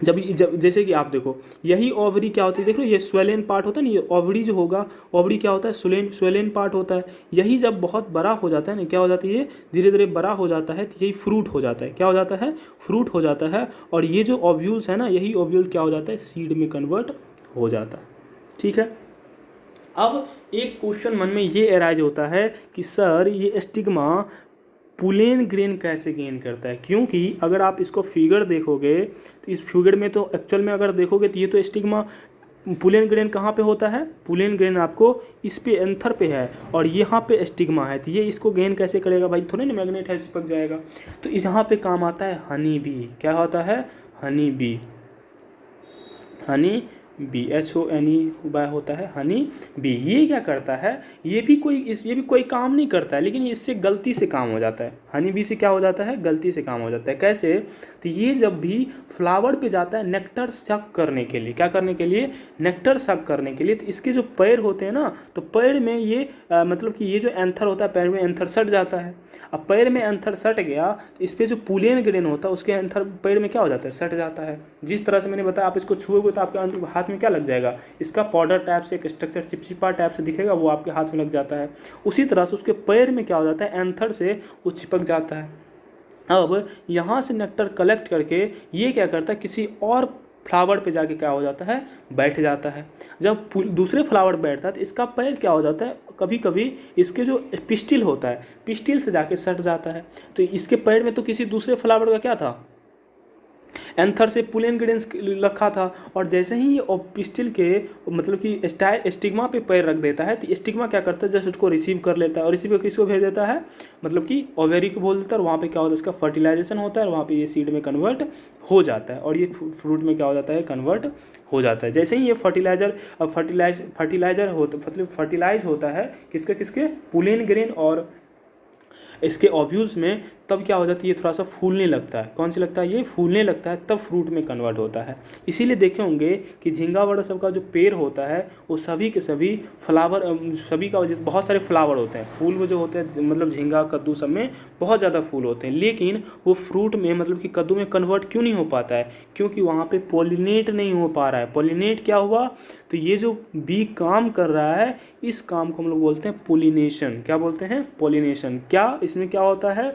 जब जैसे कि आप देखो, यही ओवरी क्या होती है, देखो ये स्वेलेन पार्ट होता है ना, ये ओवरी जो होगा, ओवरी क्या होता है, स्वेलेन पार्ट होता है। यही जब बहुत बड़ा हो जाता है ना, क्या हो जाता है, ये धीरे धीरे बड़ा हो जाता है, तो यही फ्रूट हो जाता है। क्या हो जाता है, फ्रूट हो जाता है। और ये जो ओव्यूल्स है ना, यही ओव्यूल क्या हो जाता है, सीड में कन्वर्ट हो जाता है। ठीक है। अब एक क्वेश्चन मन में ये अराइज होता है कि सर ये स्टिग्मा पुलेन ग्रेन कैसे गेन करता है, क्योंकि अगर आप इसको फिगर देखोगे तो इस फिगर में तो एक्चुअल में अगर देखोगे तो ये तो स्टिग्मा, पुलेन ग्रेन कहाँ पे होता है, पुलेन ग्रेन आपको इस पे एंथर पे है, और यहाँ पे स्टिग्मा है। तो ये इसको गेन कैसे करेगा भाई, थोड़े ना मैग्नेट है चिपक जाएगा। तो इस यहाँ पे काम आता है हनी बी। क्या होता है, honey bee, honey bee, HONE by होता है हनी बी। ये क्या करता है, ये भी कोई काम नहीं करता है, लेकिन इससे गलती से काम हो जाता है। हनी बी से क्या हो जाता है, गलती से काम हो जाता है। कैसे, तो ये जब भी फ्लावर पे जाता है नेक्टर सक करने के लिए, क्या करने के लिए, नेक्टर सक करने के लिए, तो इसके जो पैर होते हैं ना, तो पैर में ये मतलब कि ये जो एंथर होता है, पैर में एंथर सट जाता है। अब पैर में एंथर सट गया तो इस पर जो पुलेन ग्रेन होता है उसके एंथर पैर में क्या हो जाता है, सट जाता है। जिस तरह से मैंने बताया, आप इसको छुओगे तो आपके हाथ में क्या लग जाएगा, इसका पाउडर टाइप से एक स्ट्रक्चर चिपचिपा टाइप से दिखेगा, वो आपके हाथ में लग जाता है। उसी तरह से उसके पैर में क्या हो जाता है, एंथर से वो चिपक जाता है। अब यहाँ से नेक्टर कलेक्ट करके ये क्या करता है, किसी और फ्लावर पे जाके क्या हो जाता है, बैठ जाता है। जब दूसरे फ्लावर बैठता है तो इसका पैर क्या हो जाता है, कभी कभी इसके जो पिस्टिल होता है, पिस्टिल से जाके सट जाता है। तो इसके पैर में तो किसी दूसरे फ्लावर का क्या था, एंथर से पुलेन ग्रेन रखा था। और जैसे ही ये पिस्टिल के मतलब कि स्टिग्मा पे पैर रख देता है, तो स्टिग्मा क्या करता है, जस्ट उसको रिसीव कर लेता है, और रिसीव करके किसको भेज देता है, मतलब कि ओवेरी को बोल देता है। और वहाँ पे क्या होता है, इसका फर्टिलाइजेशन होता है, और वहाँ पे ये सीड में कन्वर्ट हो जाता है, और ये फ्रूट में क्या हो जाता है, कन्वर्ट हो जाता है। जैसे ही ये फर्टिलाइज होता है किसके, पुलेन ग्रेन और इसके ओव्यूल्स में, तब क्या हो जाती है, ये थोड़ा सा फूलने लगता है। कौन सी लगता है, ये फूलने लगता है, तब फ्रूट में कन्वर्ट होता है। इसीलिए देखे होंगे कि झींगा वड़ा सब का जो पेड़ होता है वो सभी के सभी फ्लावर, सभी का बहुत सारे फ्लावर होते हैं, फूल वो जो होते हैं, मतलब झींगा कद्दू सब में बहुत ज़्यादा फूल होते हैं, लेकिन वो फ्रूट में मतलब कि कद्दू में कन्वर्ट क्यों नहीं हो पाता है, क्योंकि वहाँ पे पॉलिनेट नहीं हो पा रहा है। पॉलिनेट क्या हुआ, तो ये जो बी काम कर रहा है, इस काम को हम लोग बोलते हैं पोलिनेशन। क्या बोलते हैं, पोलिनेशन। क्या इसमें क्या होता है,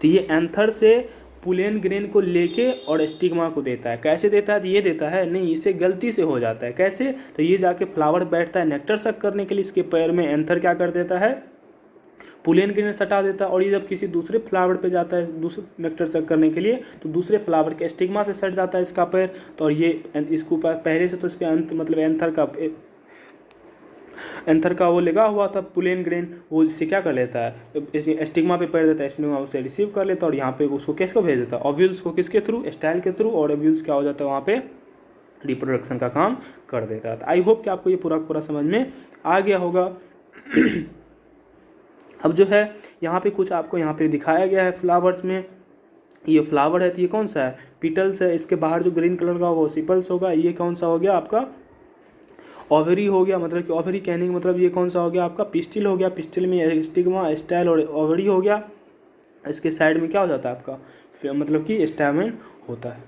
तो ये एंथर से पुलेन ग्रेन को लेके और स्टिग्मा को देता है। कैसे देता है, तो ये देता है नहीं, इससे गलती से हो जाता है। कैसे, तो ये जाके फ्लावर बैठता है नेक्टर सक करने के लिए, इसके पैर में एंथर क्या कर देता है, पुलेन ग्रेन सटा देता है, और ये जब किसी दूसरे फ्लावर पे जाता है दूसरे नेक्टर सक करने के लिए, तो दूसरे फ्लावर के स्टिग्मा से सट जाता है इसका पैर, तो और ये इसको पहले से तो इसके अंत मतलब एंथर का वो लगा हुआ था पुलेन ग्रेन, वो इससे क्या कर लेता है, स्टिग्मा पे पैर देता है, स्टिग्मा उसे रिसीव कर लेता है और यहाँ पे उसको किसको भेज देता है, ओव्यूल्स को, किसके थ्रू, स्टाइल के थ्रू, और ओव्यूल्स क्या हो जाता है वहाँ पे रिप्रोडक्शन का काम कर देता है। आई होप कि आपको ये पूरा समझ में आ गया होगा। अब जो है यहाँ पे कुछ आपको यहाँ पे दिखाया गया है फ्लावर्स में, ये फ्लावर है तो ये कौन सा है, पिटल्स है, इसके बाहर जो ग्रीन कलर का वो सिपल्स होगा, ये कौन सा हो गया आपका ओवरी हो गया, मतलब कि ओवरी कहने का मतलब ये कौन सा हो गया आपका पिस्टिल हो गया, पिस्टिल में स्टिग्मा स्टाइल और ओवरी हो गया, इसके साइड में क्या हो जाता है आपका मतलब कि स्टैमेन होता है।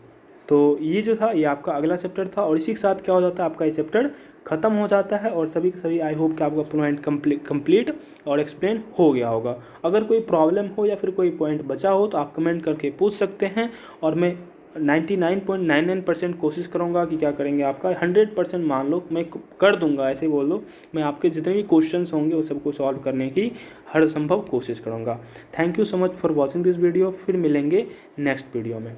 तो ये जो था ये आपका अगला चैप्टर था, और इसी के साथ क्या हो जाता है आपका ये चैप्टर खत्म हो जाता है, और सभी के सभी आई होप कि आपका पॉइंट कंप्लीट और एक्सप्लेन हो गया होगा। अगर कोई प्रॉब्लम हो या फिर कोई पॉइंट बचा हो तो आप कमेंट करके पूछ सकते हैं, और मैं 99.99% कोशिश करूंगा कि क्या करेंगे आपका 100% मान लो मैं कर दूंगा, ऐसे बोल दो, मैं आपके जितने भी क्वेश्चंस होंगे वो सबको सॉल्व करने की हर संभव कोशिश करूंगा। Thank you so much for watching this video. फिर मिलेंगे नेक्स्ट वीडियो में।